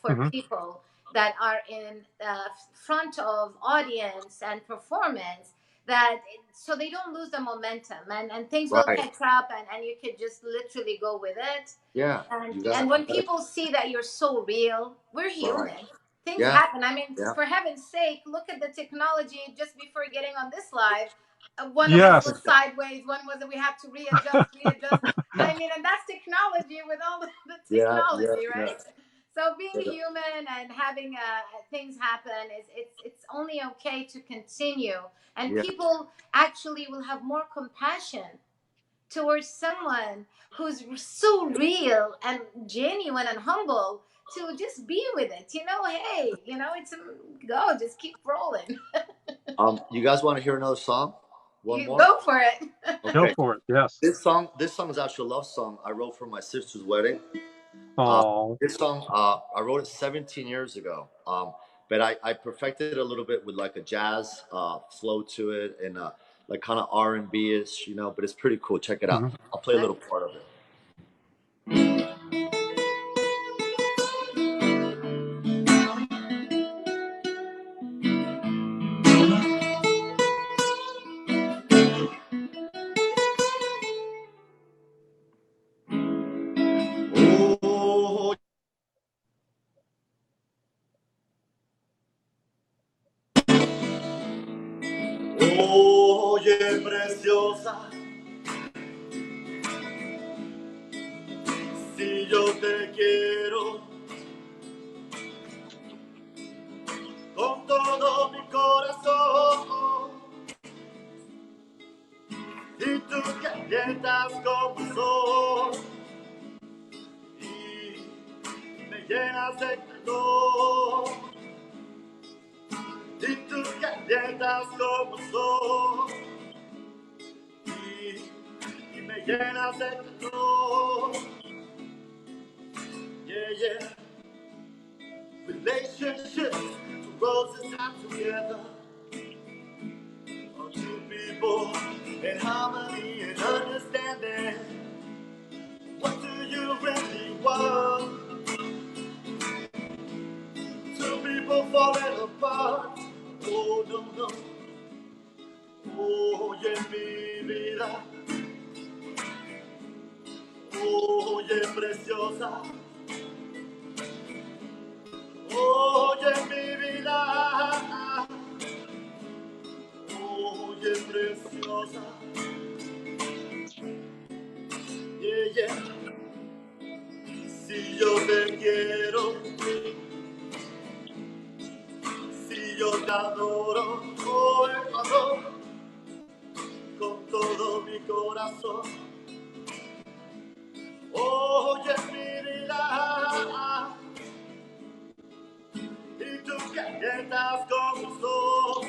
for Hmm. people that are in front of audience and performance that so they don't lose the momentum and things will right, catch up and you could just literally go with it yeah. and You and got when it. people see that you're so real, we're Right. human. Things Yeah, happen. I mean, yeah, for heaven's sake, look at the technology just before getting on this live. One of us Yes. was sideways, one was we have to readjust. I mean, and that's technology with all the yeah, yeah, technology, yeah, right? So being yeah, human and having things happen is it's only okay to continue, and yeah. people actually will have more compassion towards someone who's so real and genuine and humble, to just be with it. Hey, it's go, just keep rolling. You guys want to hear another song? One You more? go for it. Go Okay. for it. Yes. This song is actually a love song I wrote for my sister's wedding. Oh. This song, I wrote it 17 years ago. But I perfected it a little bit with like a jazz flow to it, and like kind of R&B-ish, but it's pretty cool. Check it out. Mhm. I'll play a little part of it. Oh, oye, preciosa, si yo te quiero con todo mi corazón, y tú calientas como un sol y me llenas de calor, y tú calientas como un sol y me llenas de calor. Yeah, yeah. Relationships, two roses tied together, or two people in harmony and understanding. What do you really want? Two people falling apart. Oh, no, no. Oye, mi vida. Oye, preciosa. Oye, mi vida. Oye, preciosa. Yeah, yeah. Si yo te quiero, si yo te adoro, oh Ecuador, con todo mi corazón. Oye, mi vida, y tú calientas como sol,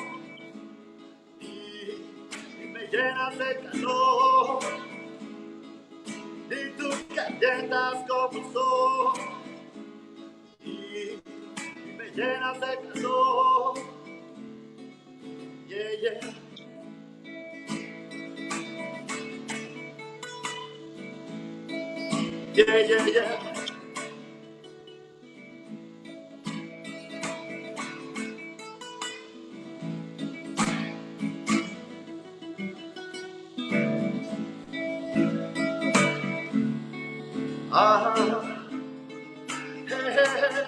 y me llenas de calor, y tú calientas como sol, y me llenas de calor. Yeah, yeah. Yeah, yeah, yeah. Ah, hey, hey, hey.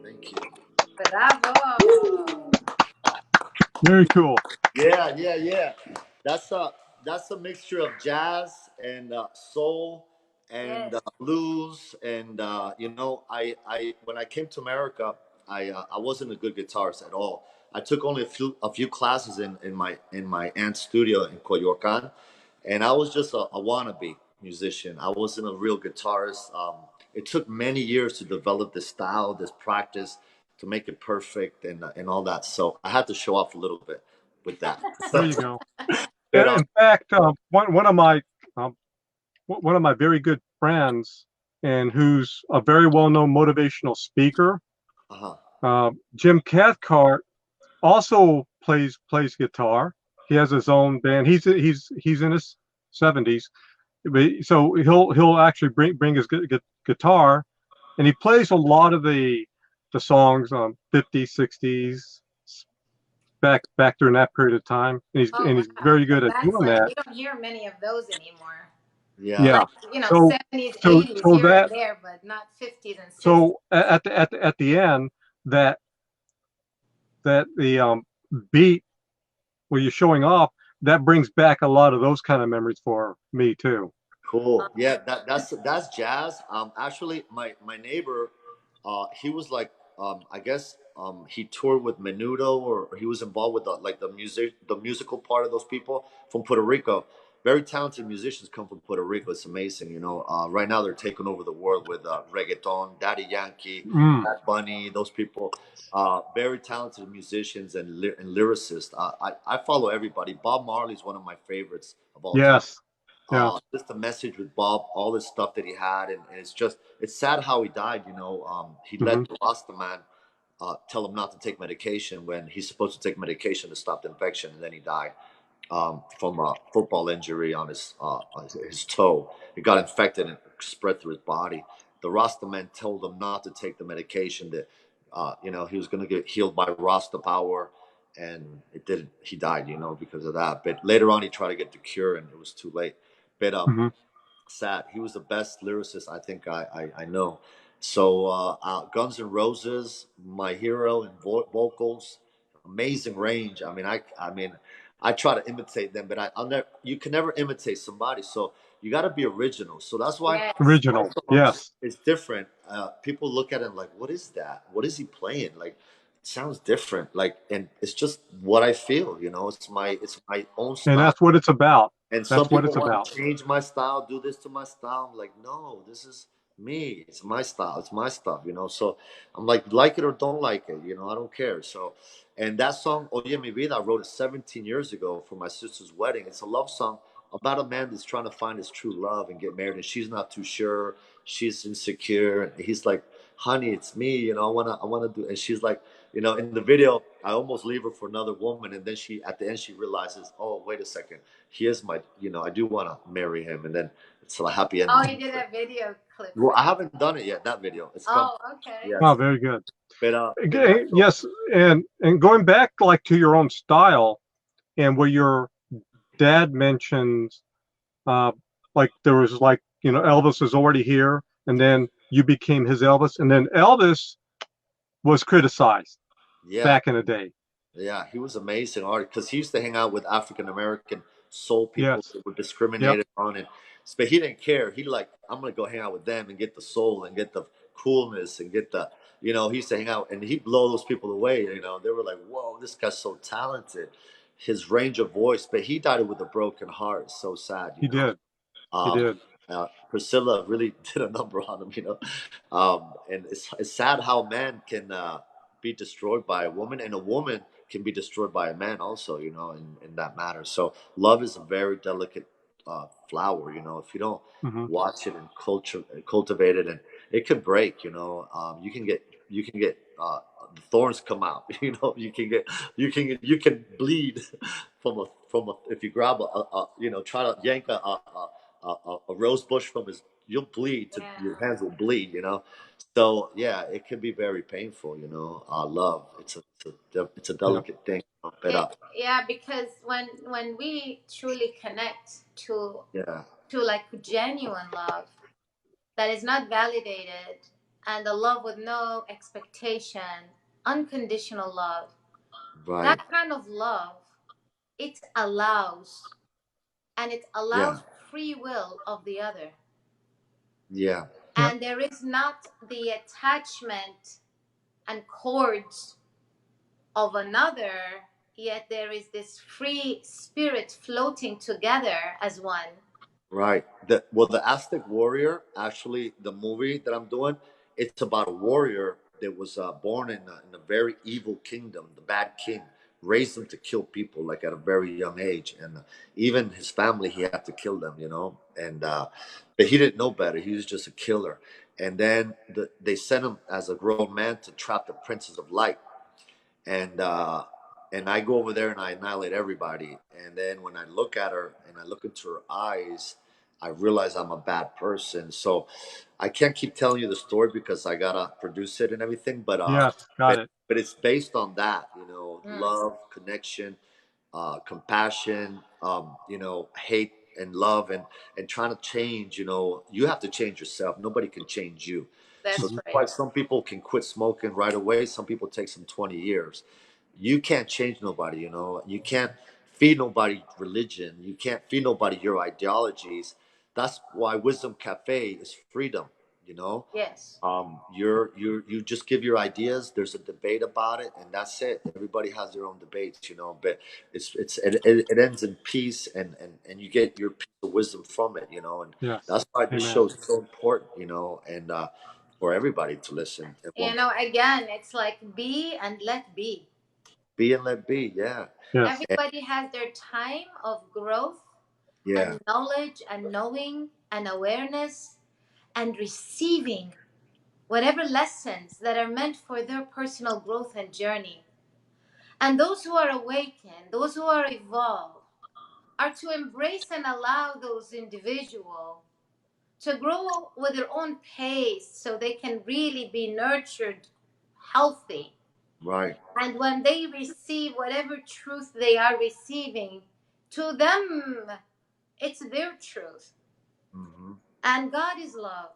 Thank you. Bravo. Very cool. Yeah, yeah, yeah. That's a that's a mixture of jazz and soul and Yes. blues, and I when I came to America, I wasn't a good guitarist at all. I took only a few classes in my aunt's studio in Coyoacan, and I was just a wannabe musician. I wasn't a real guitarist. It took many years to develop this style, this practice, to make it perfect and all that. So I had to show off a little bit with that. There you go. But In fact, um, one of my very good friends, and who's a very well-known motivational speaker, uh-huh. Jim Cathcart, also plays guitar. He has his own band. He's in his 70s, so he'll actually bring his guitar, and he plays a lot of the songs 50s, 60s, back during that period of time, and Oh he's wow, very good at that's doing like that. you don't hear many of those anymore. Yeah. Yeah. Like, you know, So 70s, so 80s so here and that there, but not 50s and 60s. so at the end, that the beat where you're showing off, that brings back a lot of those kind of memories for me too. Cool. Yeah, that's jazz. Actually, my neighbor, he was like, I guess, he toured with Menudo, or he was involved with the musical part of those people from Puerto Rico. Very talented musicians come from Puerto Rico. It's amazing, you know. Right now they're taking over the world with reggaeton, Daddy Yankee, Mm, Bad Bunny, those people. Very talented musicians and lyricists. I follow everybody. Bob Marley's one of my favorites of all time. yes. Yeah. Just the message with Bob, all this stuff that he had, and it's sad how he died. You know, he Hmm. let the Rasta man tell him not to take medication when he's supposed to take medication to stop the infection, and then he died from a football injury on his toe. It got infected and spread through his body. The Rasta man told him not to take the medication that you know he was going to get healed by Rasta power, and it didn't. He died, you know, because of that. But later on, he tried to get the cure, and it was too late. But Hmm. sad. He was the best lyricist I think I know. So Guns N' Roses, my hero in vocals, amazing range. I try to imitate them, but I'll never. You can never imitate somebody. So you got to be original. So that's why Yes. my Original. songs Yes. is different. People look at it like, what is that? What is he playing? Like, it sounds different. Like, and it's just what I feel. You know, it's my own And style. that's what it's about. And some That's what people it's want about. to change my style, do this to my style. I'm like, no, this is me. It's my style. It's my stuff, you know. So I'm like it or don't like it, you know. I don't care. So, and that song, Oye Mi Vida, I wrote it 17 years ago for my sister's wedding. It's a love song about a man that's trying to find his true love and get married, and she's not too sure. She's insecure. And he's like, honey, it's me. You know, I wanna do. And she's like, you know, in the video, I almost leave her for another woman, and then at the end, she realizes, oh, wait a second, he is my, you know, I do want to marry him, and then it's a happy Oh, ending. you did a video clip Well, for I that. haven't done it yet. That video, it's coming. Oh, okay. Yes, Oh, very good. but yeah. Okay, So yes, and going back like to your own style, and where your dad mentions, uh, like there was like Elvis is already here, and then you became his Elvis, and then Elvis was criticized yeah, back in the day. yeah, he was amazing artist because he used to hang out with African American soul people Yes. that were Yep. discriminated on, and but he didn't care. He like, I'm gonna go hang out with them and get the soul and get the coolness and get the, you know, he used to hang out and he'd blow those people away. You know, they were like, whoa, this guy's so talented. His range of voice, but he died with a broken heart. It's so sad, you He know. did. He Um, did. Priscilla really did a number on him, you know. And it's sad how a man can be destroyed by a woman, and a woman can be destroyed by a man also, you know, in that matter. So love is a very delicate flower, you know. If you don't Hmm. watch it and cultivate it, and it could break, you know. You can get the thorns come out, you know. You can bleed from a if you grab you know, try to yank a rose bush from his, you'll bleed to Yeah. your hands will bleed, you know. So yeah, it can be very painful, you know. Love, it's a Yeah. delicate thing, but Yeah, because when we truly connect yeah, to like genuine love that is not validated, and the love with no expectation, unconditional love, that right, kind of love, it allows, and it yeah, allows free will of the other. yeah, Yeah. And there is not the attachment and cords of another, yet there is this free spirit floating together as one. right. The Aztec warrior, actually, the movie that I'm doing, it's about a warrior that was born in a very evil kingdom. The bad king raised him to kill people like at a very young age, and even his family, he had to kill them, you know. And but he didn't know better. He was just a killer. And then they sent him as a grown man to trap the princess of light, and I go over there and I annihilate everybody. And then when I look at her and I look into her eyes, I realize I'm a bad person. So I can't keep telling you the story because I gotta produce it and everything. Yes. Got it. But it's based on that, you know, Mm. love, connection, compassion, you know, hate. and love and trying to change. You have to change yourself. Nobody can change you. So That's that's right. why some people can quit smoking right away. Some people take some 20 years. You can't change nobody. You can't feed nobody religion. You can't feed nobody your ideologies. That's why Wisdom Cafe is freedom. You know, Yes. you just give your ideas. There's a debate about it, and that's it. Everybody has their own debates, but it ends in peace, and you get your piece of wisdom from it, and Yes. that's why this Amen. show is so important, and for everybody to listen at one point. Again, it's like be and let be. Be and let be, yeah. Yes. And, Everybody has their time of growth yeah, and knowledge and knowing and awareness and receiving whatever lessons that are meant for their personal growth and journey. And those who are awakened, those who are evolved, are to embrace and allow those individuals to grow with their own pace so they can really be nurtured healthy. right. And when they receive whatever truth they are receiving, to them, it's their truth. Hmm. And God is love.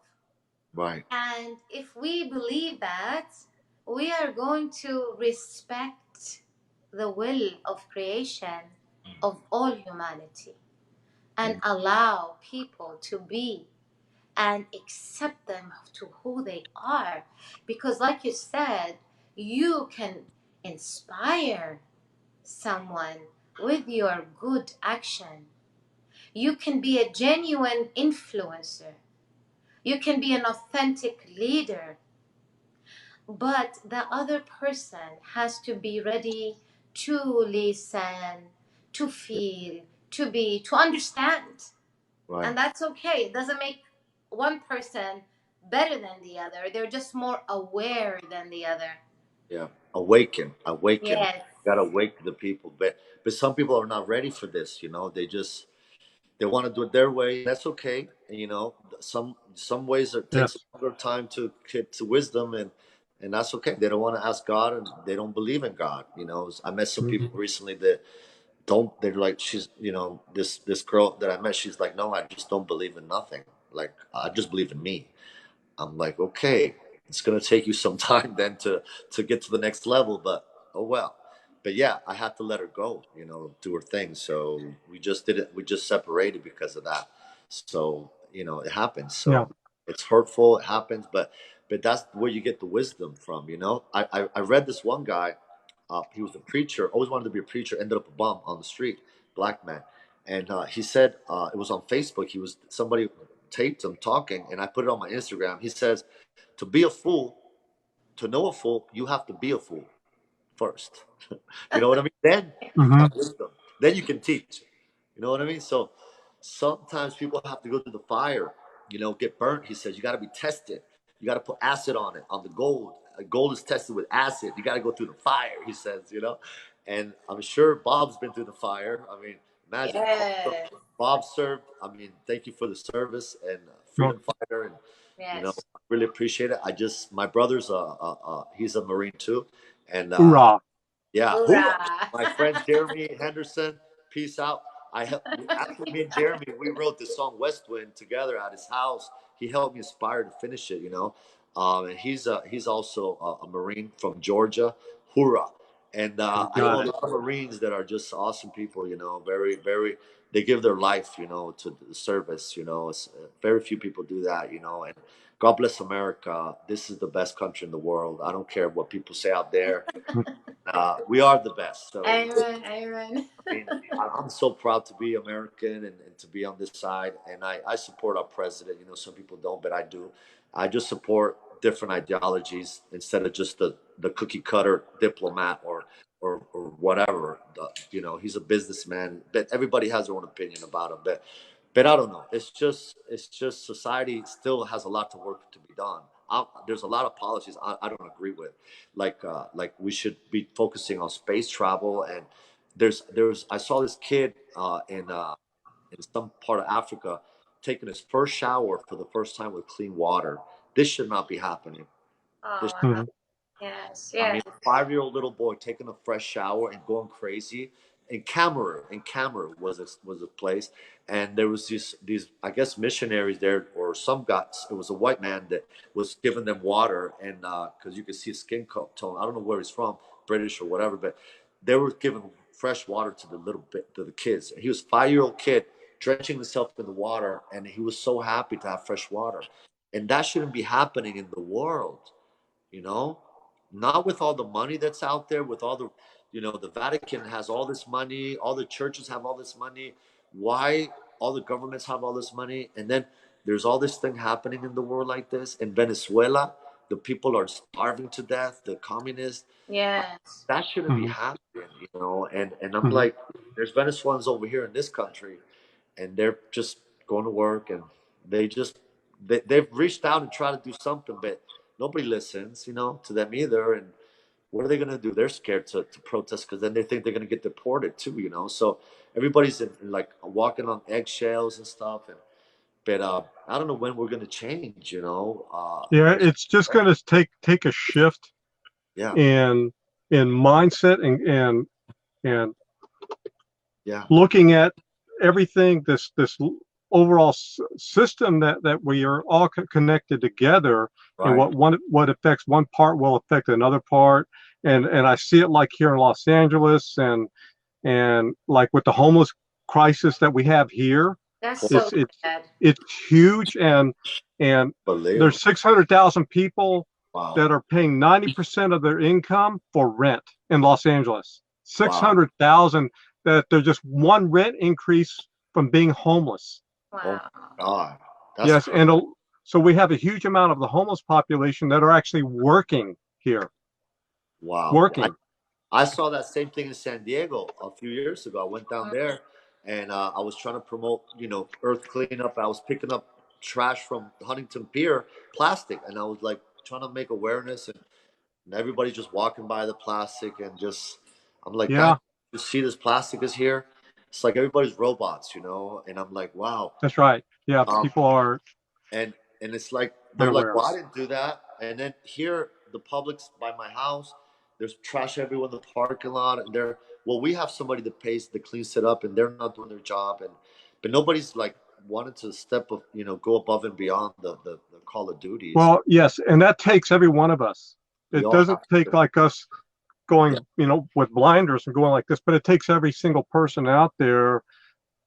Right. And if we believe that, we are going to respect the will of creation of all humanity and allow people to be and accept them to who they are. Because, like you said, you can inspire someone with your good action. You can be a genuine influencer. You can be an authentic leader. But the other person has to be ready to listen, to feel, to understand. Right. And that's okay. It doesn't make one person better than the other. They're just more aware than the other. Yeah. Awaken. Yes. Gotta wake the people. But some people are not ready for this, they want to do it their way. That's okay. And, some ways it takes a Yes. longer time to get to wisdom, and that's okay. They don't want to ask God, and they don't believe in God. I met some people Mhm. recently that don't. They're like, she's, this girl that I met. She's like, no, I just don't believe in nothing. Like, I just believe in me. I'm like, okay, it's gonna take you some time then to get to the next level, but oh well. But yeah, I had to let her go, do her thing. So we just did it. We just separated because of that. So it happens. Yeah. So it's hurtful. It happens, but that's where you get the wisdom from. I read this one guy. He was a preacher. Always wanted to be a preacher. Ended up a bum on the street, black man. And he said it was on Facebook. He was somebody taped him talking, and I put it on my Instagram. He says, "To be a fool, to know a fool, you have to be a fool first." You know what I mean? Then you Hmm. have wisdom. Then you can teach. You know what I mean? So sometimes people have to go through the fire. Get burnt. He says you got to be tested. You got to put acid on it, on the gold. Gold is tested with acid. You got to go through the fire. He says. And I'm sure Bob's been through the fire. I mean, imagine Yes. Bob served. I mean, thank you for the service and Well, freedom fighter, and Yes. I really appreciate it. My brother's he's a Marine too, and hoorah. yeah, hoorah! Hoorah. My friend Jeremy Henderson, peace out. Actually, me and Jeremy, we wrote the song West Wind together at his house. He helped me inspire to finish it. And he's also a Marine from Georgia. Hoorah! And I know Got a it. lot of Marines that are just awesome people. Very, very. They give their life, to the service. Very few people do that. And God bless America. This is the best country in the world. I don't care what people say out there. We are the best. So Amen. Amen. I mean, I'm so proud to be American and to be on this side. And I support our president. Some people don't, but I do. I just support different ideologies instead of just the cookie cutter diplomat or whatever. He's a businessman, but everybody has their own opinion about him. But I don't know. It's just society still has a lot to work to be done. There's a lot of policies I don't agree with, like we should be focusing on space travel. And there's I saw this kid in some part of Africa taking his first shower for the first time with clean water. This should not be happening. This Oh, wow. Mhm. Yes. I Yes. mean, a 5-year-old little boy taking a fresh shower and going crazy, in Cameroon was a place, and there was these I guess missionaries there, or some guys. It was a white man that was giving them water, and because you could see his skin tone. I don't know where he's from, British or whatever, but they were giving fresh water to the kids. He was a 5-year-old kid drenching himself in the water, and he was so happy to have fresh water, and that shouldn't be happening in the world, you know, not with all the money that's out there, with all the, the Vatican has all this money, all the churches have all this money. Why all the governments have all this money? And then there's all this thing happening in the world like this. In Venezuela, the people are starving to death, the communists. Yes. That shouldn't be Mhm. happening. And I'm Mhm. like, there's Venezuelans over here in this country, and they're just going to work, and they just they've reached out and tried to do something, but nobody listens, to them either. And what are they going to do? They're scared to protest, because then they think they're going to get deported too. So everybody's like walking on eggshells and stuff. And but I don't know when we're going to change. Yeah, it's just going to take a shift Yeah, in mindset and yeah, looking at everything, this overall system that we are all connected together, and right. what affects one part will affect another part. And I see it like here in Los Angeles, and like with the homeless crisis that we have here. That's Cool. so It's sad. it's huge, and Unbelievable. there's 600,000 people Wow, that are paying 90% of their income for rent in Los Angeles. wow. 600,000, that there's just one rent increase from being homeless. Oh Wow. my God, that's Yes, crazy. and so we have a huge amount of the homeless population that are actually working here, Wow. working. I saw that same thing in San Diego a few years ago. I went down there, and I was trying to promote, earth cleanup. I was picking up trash from Huntington Pier, plastic, and I was like trying to make awareness, and everybody just walking by the plastic, and just, I'm like, guys, Yeah, you see this plastic is here? It's like everybody's robots. And I'm like, wow. that's right. Yeah, Um, people are and it's like they're like, unaware. well, I didn't do that. And then here, the public's by my house. There's trash everywhere in the parking lot, and they're, well, we have somebody that cleans it up, and they're not doing their job. And but nobody's like wanted to go above and beyond the call of duties. Well, yes, and that takes every one of us. We It all doesn't have take to. like us Yeah, going, with blinders and going like this, but it takes every single person out there.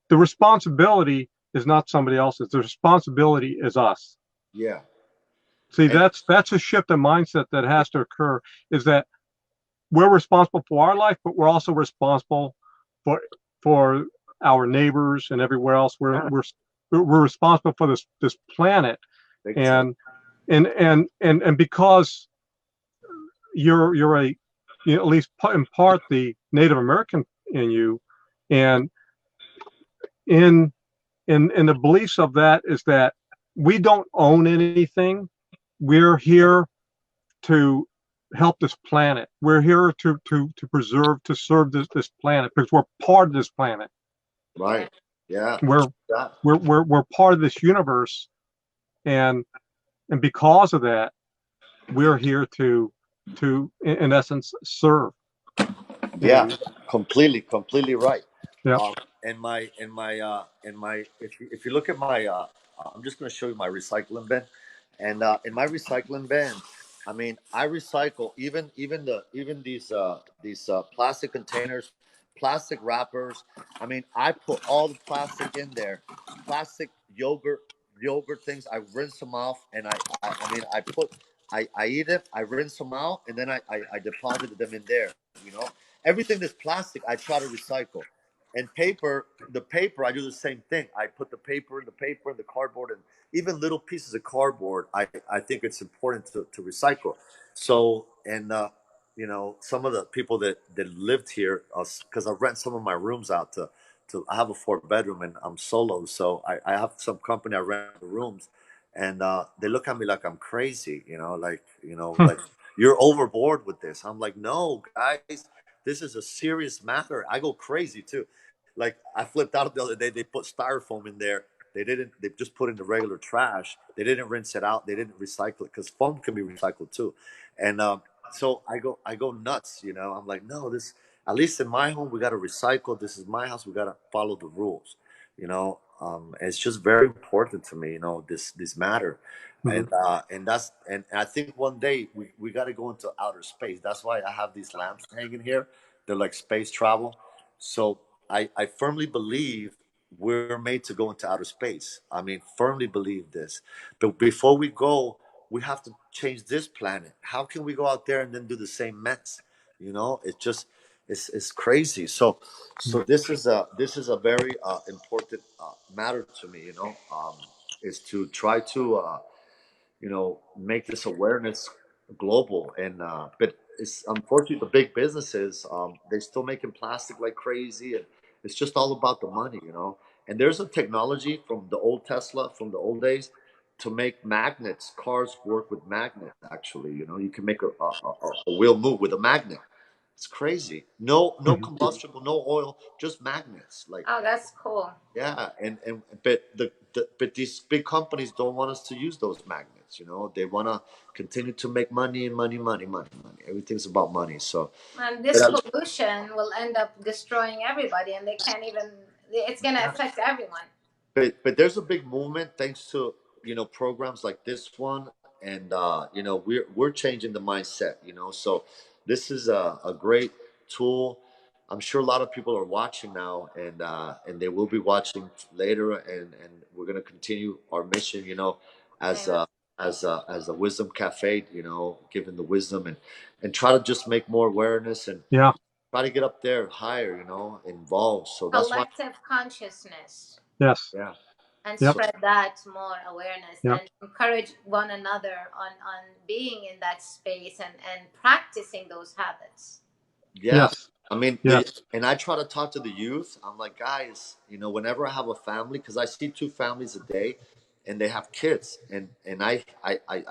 The responsibility is not somebody else's. The responsibility is us. yeah, See, and that's a shift in mindset that has to occur, is that we're responsible for our life, but we're also responsible for for our neighbors and everywhere else. yeah, We're responsible for this planet, big time. and and because you're a, at least in part, the Native American in you, and in in the beliefs of that is that we don't own anything. We're here to help this planet. We're here to preserve, to serve this planet, because we're part of this planet. Right. Yeah. We're Yeah. we're part of this universe, and because of that, we're here to in essence serve. Yeah, And completely right. yeah, If you look at my, I'm just going to show you my recycling bin, and in my recycling bin, I mean, I recycle even these plastic containers, plastic wrappers. I mean, I put all the plastic in there, plastic yogurt things. I rinse them off, and I mean, I eat it, I rinse them out, and then I deposited them in there. You know, everything that's plastic, I try to recycle. And the paper, I do the same thing. I put the cardboard, and even little pieces of cardboard. I think it's important to recycle. So, and some of the people that lived here, because I rent some of my rooms out to. I have a 4 bedroom, and I'm solo, so I have some company. I rent the rooms, and they look at me like I'm crazy. Like you're overboard with this. I'm like, no, guys, this is a serious matter. I go crazy too. Like I flipped out the other day. They put styrofoam in there. They didn't. They just put in the regular trash. They didn't rinse it out. They didn't recycle it, because foam can be recycled too. And so I go nuts. I'm like, no, this. at least in my home, we got to recycle. This is my house. We got to follow the rules. It's just very important to me. This matter, Mhm. and I think one day we got to go into outer space. That's why I have these lamps hanging here. They're like space travel. So I firmly believe we're made to go into outer space. I mean, firmly believe this. But before we go, we have to change this planet. How can we go out there and then do the same mess? It's just it's crazy. So this is a very important matter to me. Is to try to make this awareness global. And but it's unfortunately the big businesses, they're still making plastic like crazy, and it's just all about the money. And there's a technology from the old Tesla, from the old days, to make magnets. Cars work with magnets. Actually, you can make a wheel move with a magnet. It's crazy. No Mhm. combustible, no oil, just magnets. Like, Oh, that's cool. yeah, and but but these big companies don't want us to use those magnets. They want to continue to make money and money, money, money, money. Everything's about money. So, And but this pollution will end up destroying everybody, and they can't even. It's going to yeah, affect everyone. but there's a big movement thanks to programs like this one. And we're changing the mindset. So this is a great tool. I'm sure a lot of people are watching now, and they will be watching later, and we're going to continue our mission, as Amen. as a wisdom cafe, giving the wisdom, and try to just make more awareness, and Yeah. try to get up there higher, involved. So that's why. Collective consciousness, Yes. Yeah. and Yep. So spread that more awareness, Yep. and encourage one another on being in that space, and practicing those habits. yeah, Yes. I mean, Yes. and I try to talk to the youth. I'm like, guys, whenever I have a family, because I see two families a day, and they have kids, and I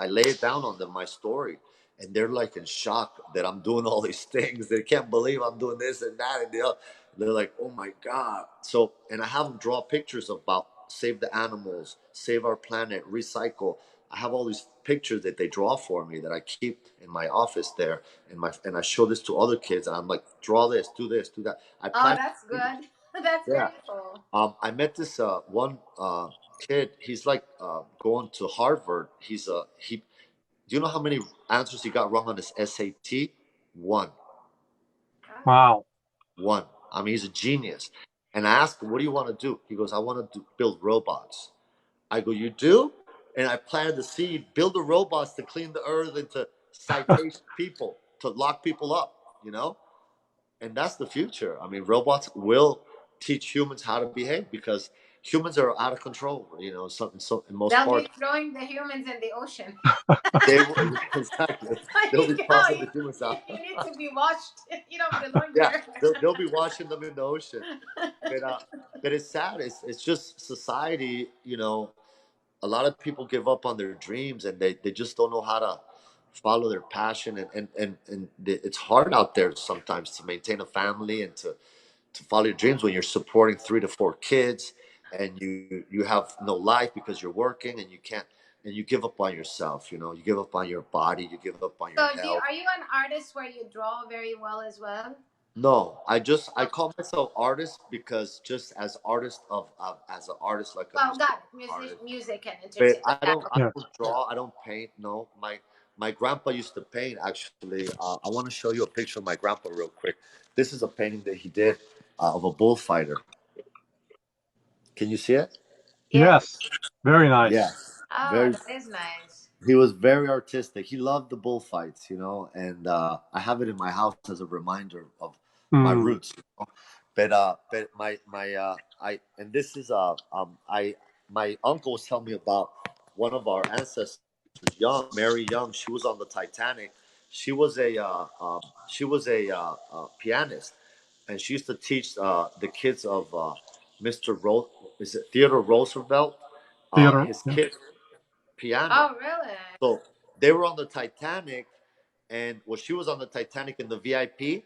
lay it down on them, my story, and they're like in shock that I'm doing all these things. They can't believe I'm doing this and that and the other. They're like, oh my god. So, and I have them draw pictures about save the animals, save our planet, recycle. I have all these pictures that they draw for me that I keep in my office there, and I show this to other kids, and I'm like, draw this, do that. I Oh, plan. that's good. That's Yeah. very cool. I met this one kid. He's like going to Harvard. He. Do you know how many answers he got wrong on his SAT? One. Oh. Wow. One. I mean, he's a genius. And I asked him, "What do you want to do?" He goes, "I want to build robots." I go, "You do?" And I planted the seed. Build the robots to clean the earth and to citation people, to lock people up. And that's the future. I mean, robots will teach humans how to behave, because humans are out of control. So in most They'll parts, be throwing the humans in the ocean. they will exactly. They'll be Oh, tossing the humans out. you need to be washed. You don't belong Yeah, here. they'll be washing them in the ocean. But it's sad. It's just society. A lot of people give up on their dreams, and they just don't know how to follow their passion, and it's hard out there sometimes to maintain a family and to follow your dreams when you're supporting 3 to 4 kids, and you have no life because you're working, and you can't, and you give up on yourself. You give up on your body, you give up on your So, health. are you an artist where you draw very well as well? No, I Oh, call myself artist, because just as artist as an artist, like a well, musician got it. artist. Music and But entertainment. I Yeah, don't I okay. Yes. don't draw. I don't paint. No, my grandpa used to paint. Actually, I want to show you a picture of my grandpa real quick. This is a painting that he did of a bullfighter. Can you see it? Yeah. Yes. Very Yeah, nice. Oh, very. that is nice. He was very artistic. He loved the bullfights, and I have it in my house as a reminder of my Mm. roots. But my I and this is I my uncle was telling me about one of our ancestors, Young Mary Young. She was on the Titanic. She was a pianist, and she used to teach the kids of Mr. Is it Theodore Roosevelt? Theater. His Yeah. kids piano. Oh, really? So they were on the Titanic, and well, she was on the Titanic in the VIP,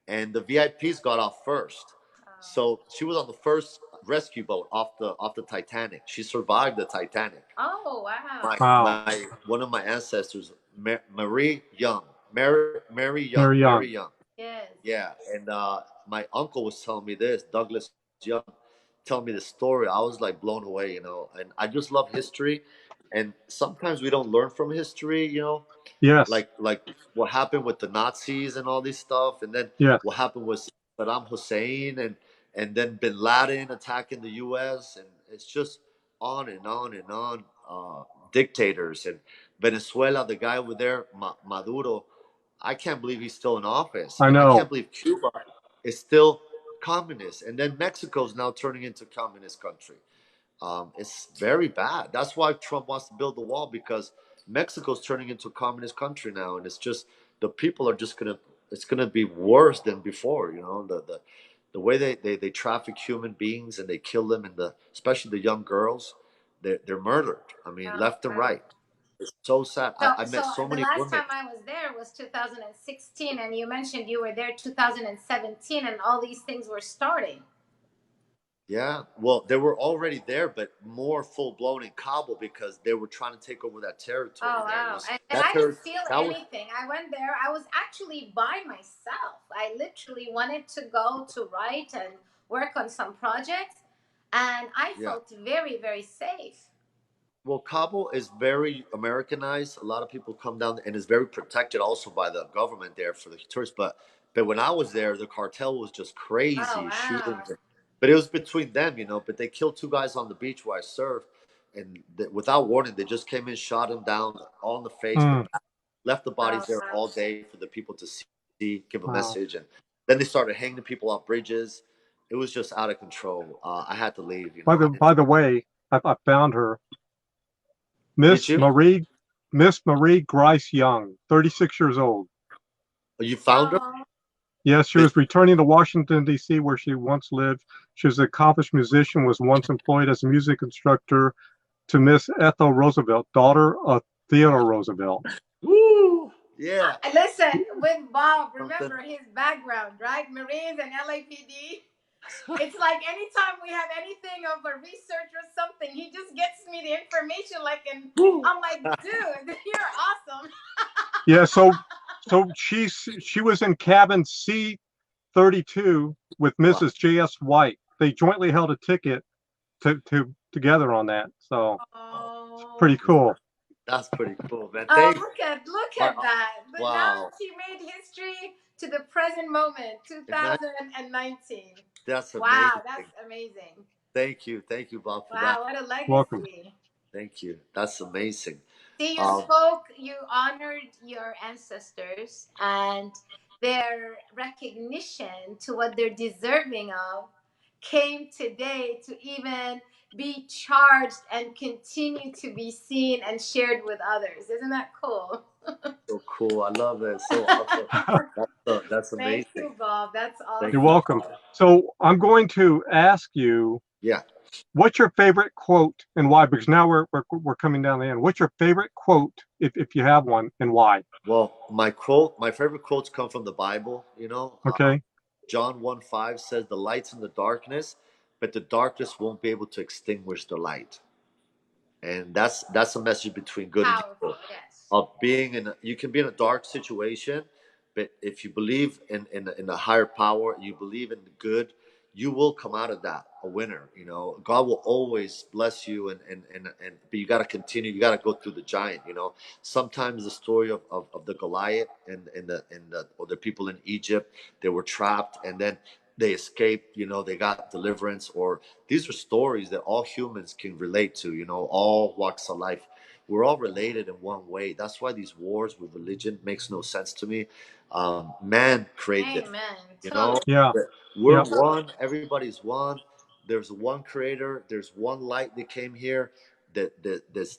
and the VIPs got off first. So she was on the first rescue boat off the Titanic. She survived the Titanic. Oh, wow. Wow. My one of my ancestors, Marie Young, Mary Young, Very Mary young. Young. Yes. Yeah, and my uncle was telling me this, Douglas Young, telling me the story. I was like blown away, and I just love history. And sometimes we don't learn from history, Yes. like what happened with the Nazis and all this stuff, and then Yes. what happened with Saddam Hussein and then Bin Laden attacking the U.S. and it's just on and on and on. Dictators and Venezuela, the guy over there, Maduro. I can't believe he's still in office, I and I know. can't believe Cuba is still communist, and then Mexico's now turning into communist country. It's very bad. That's why Trump wants to build the wall because Mexico's turning into a communist country now, and it's just the people are just gonna. It's gonna be worse than before. The way they traffic human beings and they kill them, and especially the young girls, they're murdered. I mean, Oh, left and wow. right. It's so sad. So, I met so so the many last women. time I was there was 2016, and you mentioned you were there 2017, and all these things were starting. Yeah, well, they were already there, but more full blown in Kabul because they were trying to take over that territory Oh there. wow! And That I didn't territory feel that was anything. I went there. I was actually by myself. I literally wanted to go to write and work on some projects, and I yeah. felt very, very safe. Well, Kabul is very Americanized. A lot of people come down and is very protected also by the government there for the tourists. But when I was there, the cartel was just Oh crazy shooting. wow! But it was between them. But they killed two guys on the beach where I surfed, and without warning, they just came in, shot them down all in the face, the Mm, back, left the Oh bodies there wow! all day for the people to see, give a wow. message, and then they started hanging people off bridges. It was just out of control. I had to leave. By the way, I found her. Did Miss you? Marie Miss Marie Grice Young, 36 years old. You found her? Oh, Yes, she Miss was returning to Washington, D.C., where she once lived. She was an accomplished musician, was once employed as a music instructor to Miss Ethel Roosevelt, daughter of Theodore Roosevelt. Woo! Yeah. listen, with Bob, Something. remember his background, right? Marines and LAPD. It's like anytime we have anything of a research or something, he just gets me the information and Woo! I'm like, dude, you're awesome. Yeah, so she was in cabin C-32 with Wow. Mrs. J.S. White. They jointly held a ticket to together on that. So it's Oh, pretty cool. That's pretty cool, man. oh, Thank. look Uh, at that. But now wow. she made history to the present moment, Imagine, 2019. that's Wow, amazing. that's amazing. Thank you, Bob, for that. Wow, what a Welcome. legacy. Thank you. That's amazing. See, Um, you honored your ancestors and their recognition to what they're deserving of came today to even be charged and continue to be seen and shared with others. Isn't that cool? so cool. I love it. So awesome. That's Thank amazing. you, Bob. That's Thank You're you, awesome. welcome. Bob. So I'm going to ask you, Yeah. what's your favorite quote and why? Because now we're coming down the end. What's your favorite quote, if you have one, and why? Well, my favorite quotes come from the Bible. Okay. John 1:5 says, "The light's in the darkness, but the darkness won't be able to extinguish the light." And that's a message between good and evil. Powerful, yes. Of being you can be in a dark situation, but if you believe in a higher power, you believe in the good, you will come out of that a winner. God will always bless you, and but you got to continue. You got to go through the giant. Sometimes the story of the Goliath and or the people in Egypt, they were trapped and then they escaped. They got deliverance. Or these are stories that all humans can relate to. All walks of life. We're all related in one way. That's why these wars with religion makes no sense to me. Man created it. Amen. You know, Totally. Yeah. we're Yeah. one. Everybody's one. There's one creator. There's one light that came here. That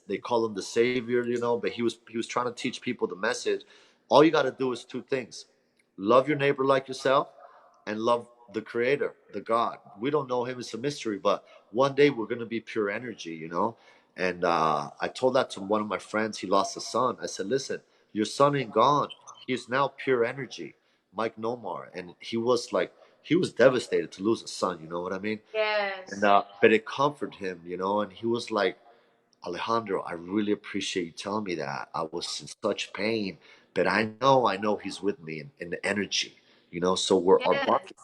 they call him the savior. But he was trying to teach people the message. All you got to do is two things: love your neighbor like yourself, and love the creator, the God. We don't know him; it's a mystery. But one day we're gonna be pure energy. And I told that to one of my friends. He lost a son. I said, "Listen, your son ain't gone. He is now pure energy." Mike Nomar, and he was devastated to lose a son. You know what I mean? And Yes. but it comforted him. And he was like, "Alejandro, I really appreciate you telling me that. I was in such pain, but I know he's with me in the energy." You know, so we're our Yes. body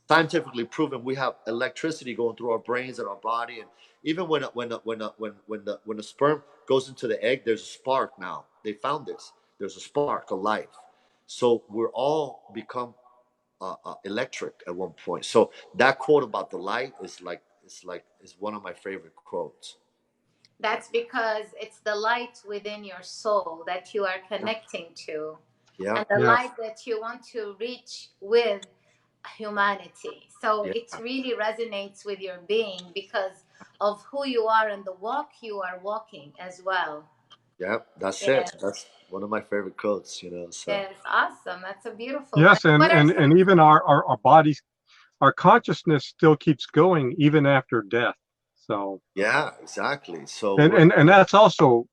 scientifically proven we have electricity going through our brains and our body, and even when a sperm goes into the egg, there's a spark. Now they found this. There's a spark of life. So we're all become electric at one point. So that quote about the light is one of my favorite quotes. That's because it's the light within your soul that you are Yeah. connecting to, Yeah. and the Yes. light that you want to reach with humanity. So Yeah. it really resonates with your being because of who you are and the walk you are walking as well. Yeah. That's Yes, it. That's one of my favorite quotes. You know. So yes, awesome. That's a beautiful one. Yes, and What are and some? and even our bodies, our consciousness still keeps going even after death. So, yeah, exactly. So and we're and, and that's also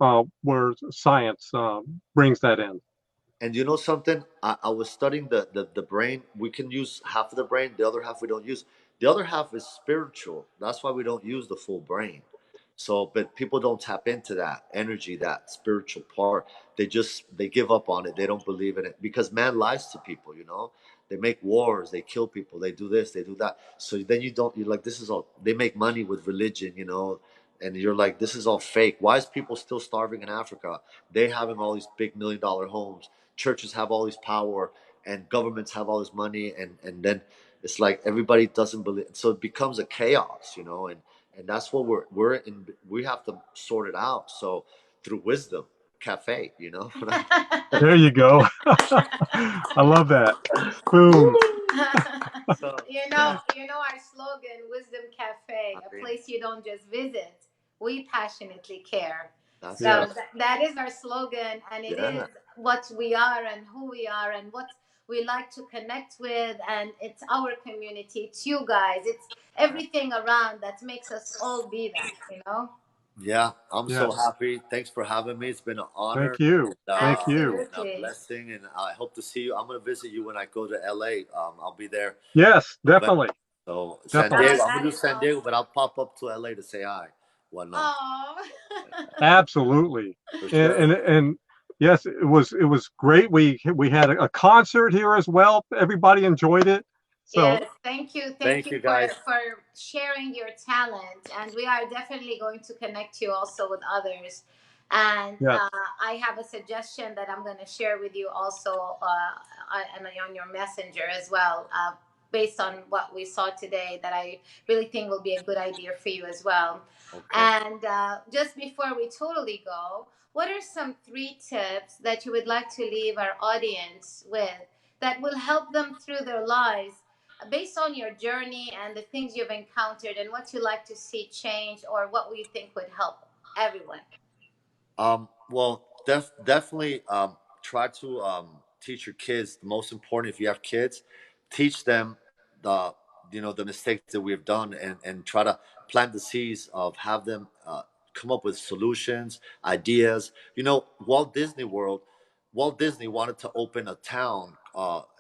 where science brings that in. And you know something? I was studying the brain. We can use half of the brain, the other half we don't use. The other half is spiritual. That's why we don't use the full brain. So, but people don't tap into that energy, that spiritual part. They give up on it. They don't believe in it because man lies to people. You know, they make wars, they kill people, they do this, they do that. So then you're like, this is all. They make money with religion. You know, and you're like, this is all fake. Why is people still starving in Africa? They having all these big $1 million homes, churches have all this power, and governments have all this money, and then it's like everybody doesn't believe, so it becomes a chaos, you know. And that's what we're in. We have to sort it out, so through wisdom. Cafe, you know. There you go. I love that. Boom. So Our slogan, Wisdom Cafe, I a mean, place you don't just visit, we passionately care. that's So Yes. right. that is our slogan, and it Yeah, is what we are and who we are and what we like to connect with, and it's our community, it's you guys, it's everything around that makes us all be that. yeah. I'm so Yes. happy. Thanks for having me. It's been an honor, Thank you. Thank you. and a Absolutely. blessing, and I hope to see you. I'm gonna visit you when I go to LA. I'll be there Yes, November. definitely. So San Definitely. Oh, Diego, I'm gonna that do is San Diego, but awesome. I'll pop up to LA to say hi, whatnot, Oh. Absolutely. for And, sure. and yes, it was great. We had a concert here as well. Everybody enjoyed it. Yes, So thank Thank you you, for guys. sharing your talent, and we are definitely going to connect you also with others. And yes, I have a suggestion that I'm going to share with you also, on your messenger as well, based on what we saw today. That I really think will be a good idea for you as well. Okay. And just before we totally go, what are some 3 tips that you would like to leave our audience with that will help them through their lives, based on your journey and the things you've encountered and what you like to see change, or what we think would help everyone? Well, definitely try to teach your kids. The most important, if you have kids, teach them the the mistakes that we have done, and try to plant the seeds of have them come up with solutions, ideas. You know, Walt Disney wanted to open a town,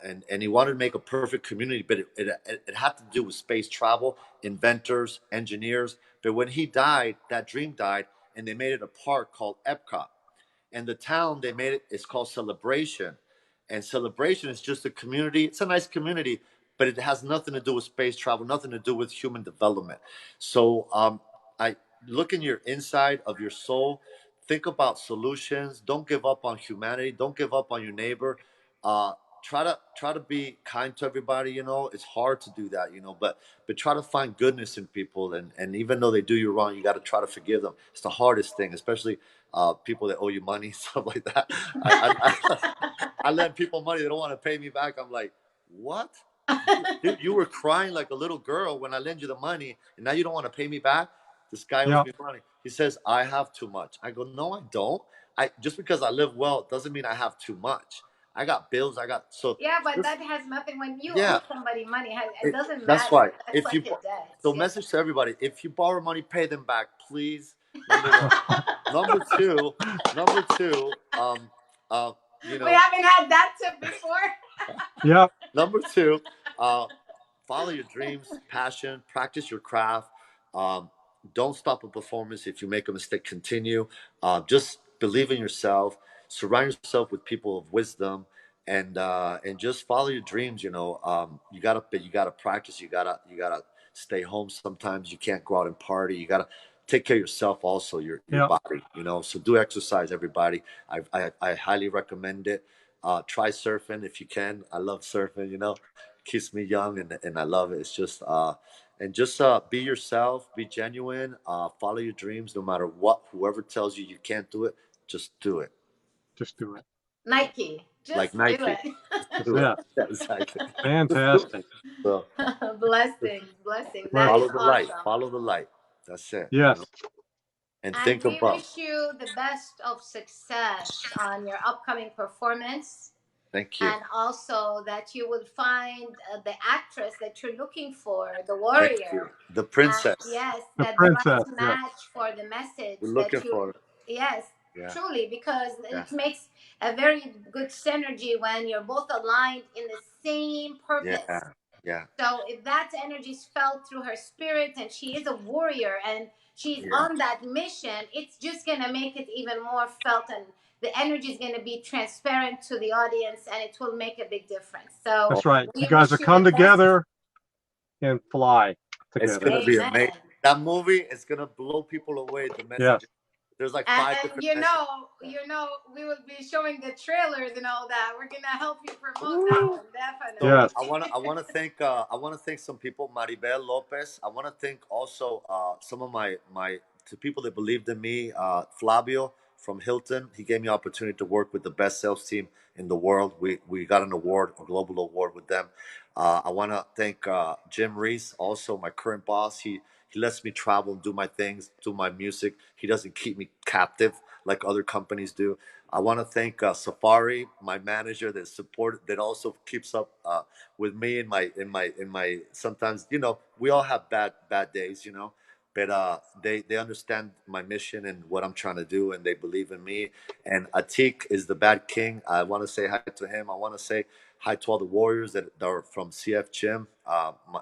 and he wanted to make a perfect community, but it had to do with space travel, inventors, engineers. But when he died, that dream died, and they made it a park called Epcot. And the town they made it is called Celebration. And Celebration is just a community. It's a nice community, but it has nothing to do with space travel, nothing to do with human development. So I look in your inside of your soul, think about solutions. Don't give up on humanity. Don't give up on your neighbor. Uh, try to be kind to everybody. You know, it's hard to do that. You know, but try to find goodness in people. And even though they do you wrong, you got to try to forgive them. It's the hardest thing, especially people that owe you money, stuff like that. I lend people money, they don't want to pay me back. I'm like, what? Dude, you were crying like a little girl when I lend you the money, and now you don't want to pay me back. This guy owes yeah, me money. He says I have too much. I go, no, I don't. I just because I live well doesn't mean I have too much. I got bills. I got so Yeah, but just that has nothing. When you yeah. owe somebody money, it doesn't That's matter. right. That's If like you a debt. so Yeah. message to everybody: if you borrow money, pay them back, please. Number one. Number two. Number two. Uh, you We know. haven't had that tip before. yeah. Number two. Uh, follow your dreams, passion, practice your craft. Um, don't stop a performance. If you make a mistake, continue. Just believe in yourself. Surround yourself with people of wisdom, and just follow your dreams. You gotta practice. You gotta stay home. Sometimes you can't go out and party. You gotta take care of yourself, also your Yeah. body. So do exercise, everybody. I highly recommend it. Try surfing if you can. I love surfing. Keeps me young, and I love it. It's just and just be yourself, be genuine, follow your dreams, no matter what. Whoever tells you you can't do it, just do it. Just do it. Nike, Like just do Nike. it. Do it. Yeah. Yeah, exactly. Fantastic. So Blessings, blessings. That is follow Blessings. the light. awesome. Follow the light. That's it. Yes. And And think we above. wish you the best of success on your upcoming performance. Thank you. And also that you will find the actress that you're looking for, the Thank you. warrior. The And princess. yes, The that the princess. right Yes. match for the message We're looking that you, for it. yes, Yeah. truly, because Yeah. it makes a very good synergy when you're both aligned in the same purpose. Yeah. Yeah. So if that energy is felt through her spirit and she is a warrior and she's Yeah. on that mission, it's just going to make it even more felt, and the energy is going to be transparent to the audience and it will make a big difference. So That's right. You we guys wish will you come the best. together and fly It's together. gonna be Amen. amazing. That movie is gonna blow people away. The Yes. message. There's like And, five and different you messages. know, we will be showing the trailers and all that. We're gonna help you promote that one, So Yes. definitely. I wanna thank some people, Maribel Lopez. I wanna thank also some of my to people that believed in me. Flavio from Hilton, he gave me opportunity to work with the best sales team in the world. We got an award, a global award with them. I wanna thank Jim Reese, also my current boss. He lets me travel and do my things, do my music. He doesn't keep me captive like other companies do. I want to thank Safari, my manager, that also keeps up with me in my. Sometimes we all have bad days, but they understand my mission and what I'm trying to do, and they believe in me. And Atik is the Bad King. I want to say hi to him. I want to say hi to all the warriors that are from CF Gym.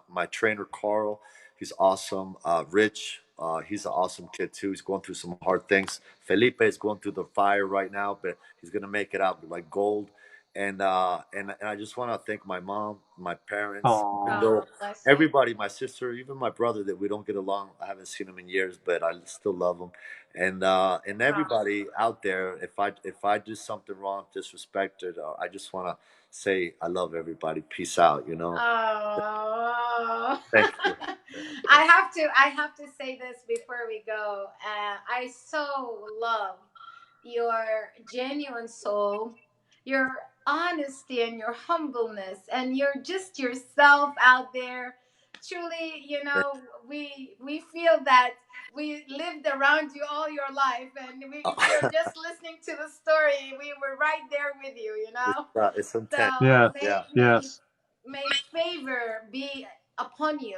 My trainer Carl, he's awesome. Rich, he's an awesome kid too. He's going through some hard things. Felipe is going through the fire right now, but he's gonna make it out like gold. And I just want to thank my mom, my parents, even Oh, though Oh, bless you. everybody, my sister, even my brother, that we don't get along. I haven't seen him in years, but I still love him. And Oh. everybody out there, if I do something wrong, disrespected, I just want to say I love everybody. Peace out. Oh. Thank you. I have to say this before we go. I so love your genuine soul, your honesty and your humbleness, and you're just yourself out there. Truly, we feel that we lived around you all your life, and we are just listening to the story. We were right there with you. It's intense. So yes. may Yeah. may Yes. may favor be upon you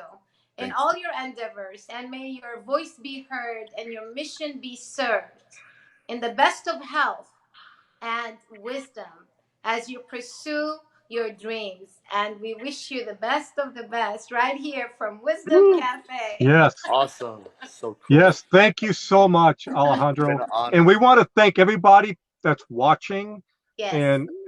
in Thank all your endeavors, and may your voice be heard and your mission be served in the best of health and wisdom as you pursue your dreams. And we wish you the best of the best right here from Wisdom you. Cafe. Yes. Awesome. So cool. Yes. Thank you so much, It's been Alejandro. an And honor. we want to thank everybody that's watching, Yes.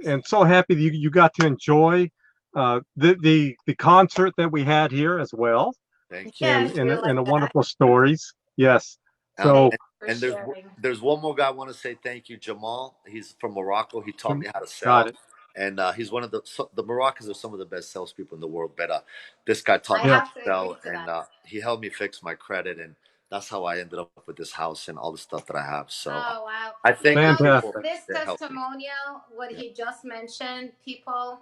and so happy that you got to enjoy the concert that we had here as well, Thank you. Yes, we and like the that. wonderful stories. Yes. Um, So Thank and, you for and there's sharing. there's one more guy I want to say thank you, Jamal. He's from Morocco. He taught me how to got sell, it. and he's one of the Moroccans are some of the best salespeople in the world. But this guy taught I me how Yes. to have to agree sell, to and that. he helped me fix my credit, and that's how I ended up with this house and all the stuff that I have. So Oh, wow. I thank the people Fantastic. This that helped me. testimonial, what Yeah, he just mentioned, people,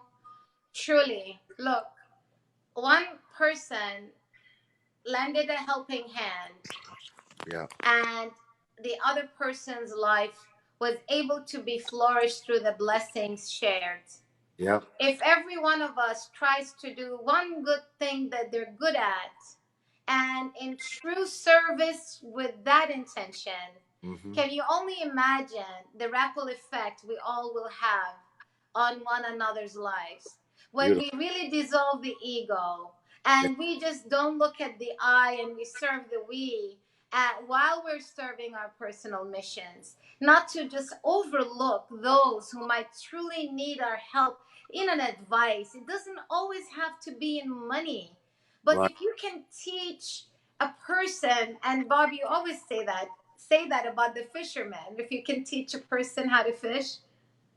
truly, look, one person lended a helping hand, yeah, and the other person's life was able to be flourished through the blessings shared. yeah. If every one of us tries to do one good thing that they're good at, and in true service with that intention, Mm-hmm. can you only imagine the ripple effect we all will have on one another's lives when Beautiful. we really dissolve the ego Yeah, and we just don't look at the I and we serve the we, while we're serving our personal missions, not to just overlook those who might truly need our help in an advice. It doesn't always have to be in money, but Right. if you can teach a person, and Bob, you always say that about the fisherman. If you can teach a person how to fish,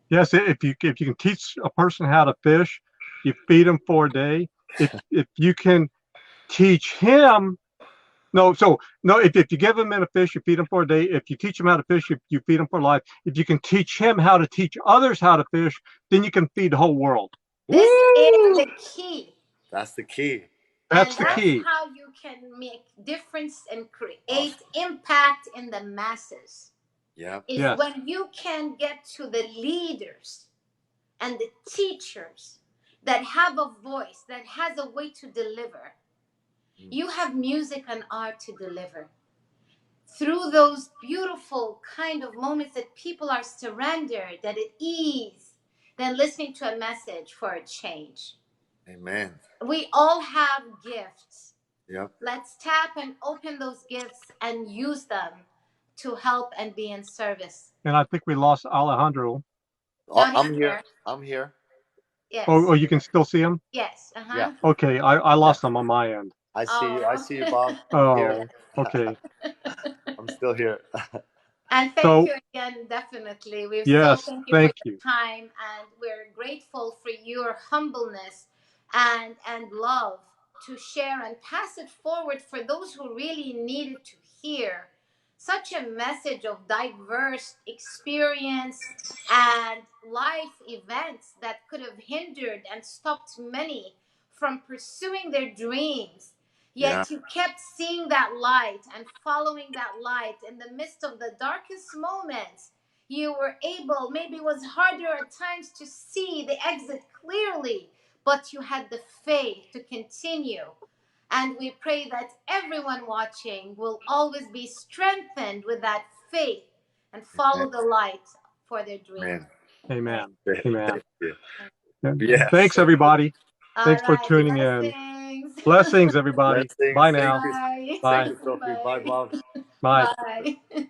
Yes, if you can teach a person how to fish, you feed them for a day. If you can teach him, no, so no, if you give him in a fish, you feed him for a day. If you teach him how to fish, you feed him for life. If you can teach him how to teach others how to fish, then you can feed the whole world. this is Woo! the key. That's the key. That's And the that's key. how you can make difference and create impact in the masses. Yeah. Is Yes. when you can get to the leaders and the teachers that have a voice, that has a way to deliver. You have music and art to deliver. Through those beautiful kind of moments that people are surrendered, that at ease, than listening to a message for a change. Amen. We all have gifts. Yep. Let's tap and open those gifts and use them to help and be in service. And I think we lost Alejandro. No, I'm he's here. there. I'm here. Yes. Oh, you can still see him? Yes. Uh-huh. Yeah. Okay, I lost him on my end. I see you. I see you, Bob. I'm Oh, here. okay. I'm still here. And thank So, you again, definitely. We so yes, thank you for thank your you. time, and we're grateful for your humbleness and love to share and pass it forward for those who really needed to hear such a message of diverse experience and life events that could have hindered and stopped many from pursuing their dreams. Yeah. Yet you kept seeing that light and following that light in the midst of the darkest moments. You were able, maybe it was harder at times to see the exit clearly, but you had the faith to continue. And we pray that everyone watching will always be strengthened with that faith and follow the light for their dream. Amen. Amen. Amen. Thank you. And Yes. thanks, everybody. All Thanks for right. tuning in. Blessings. Blessings, everybody. Blessings. Bye Thank now. you. Bye. Bye. Thank you, Sophie. Bye, Bye. Bob. Bye. Bye.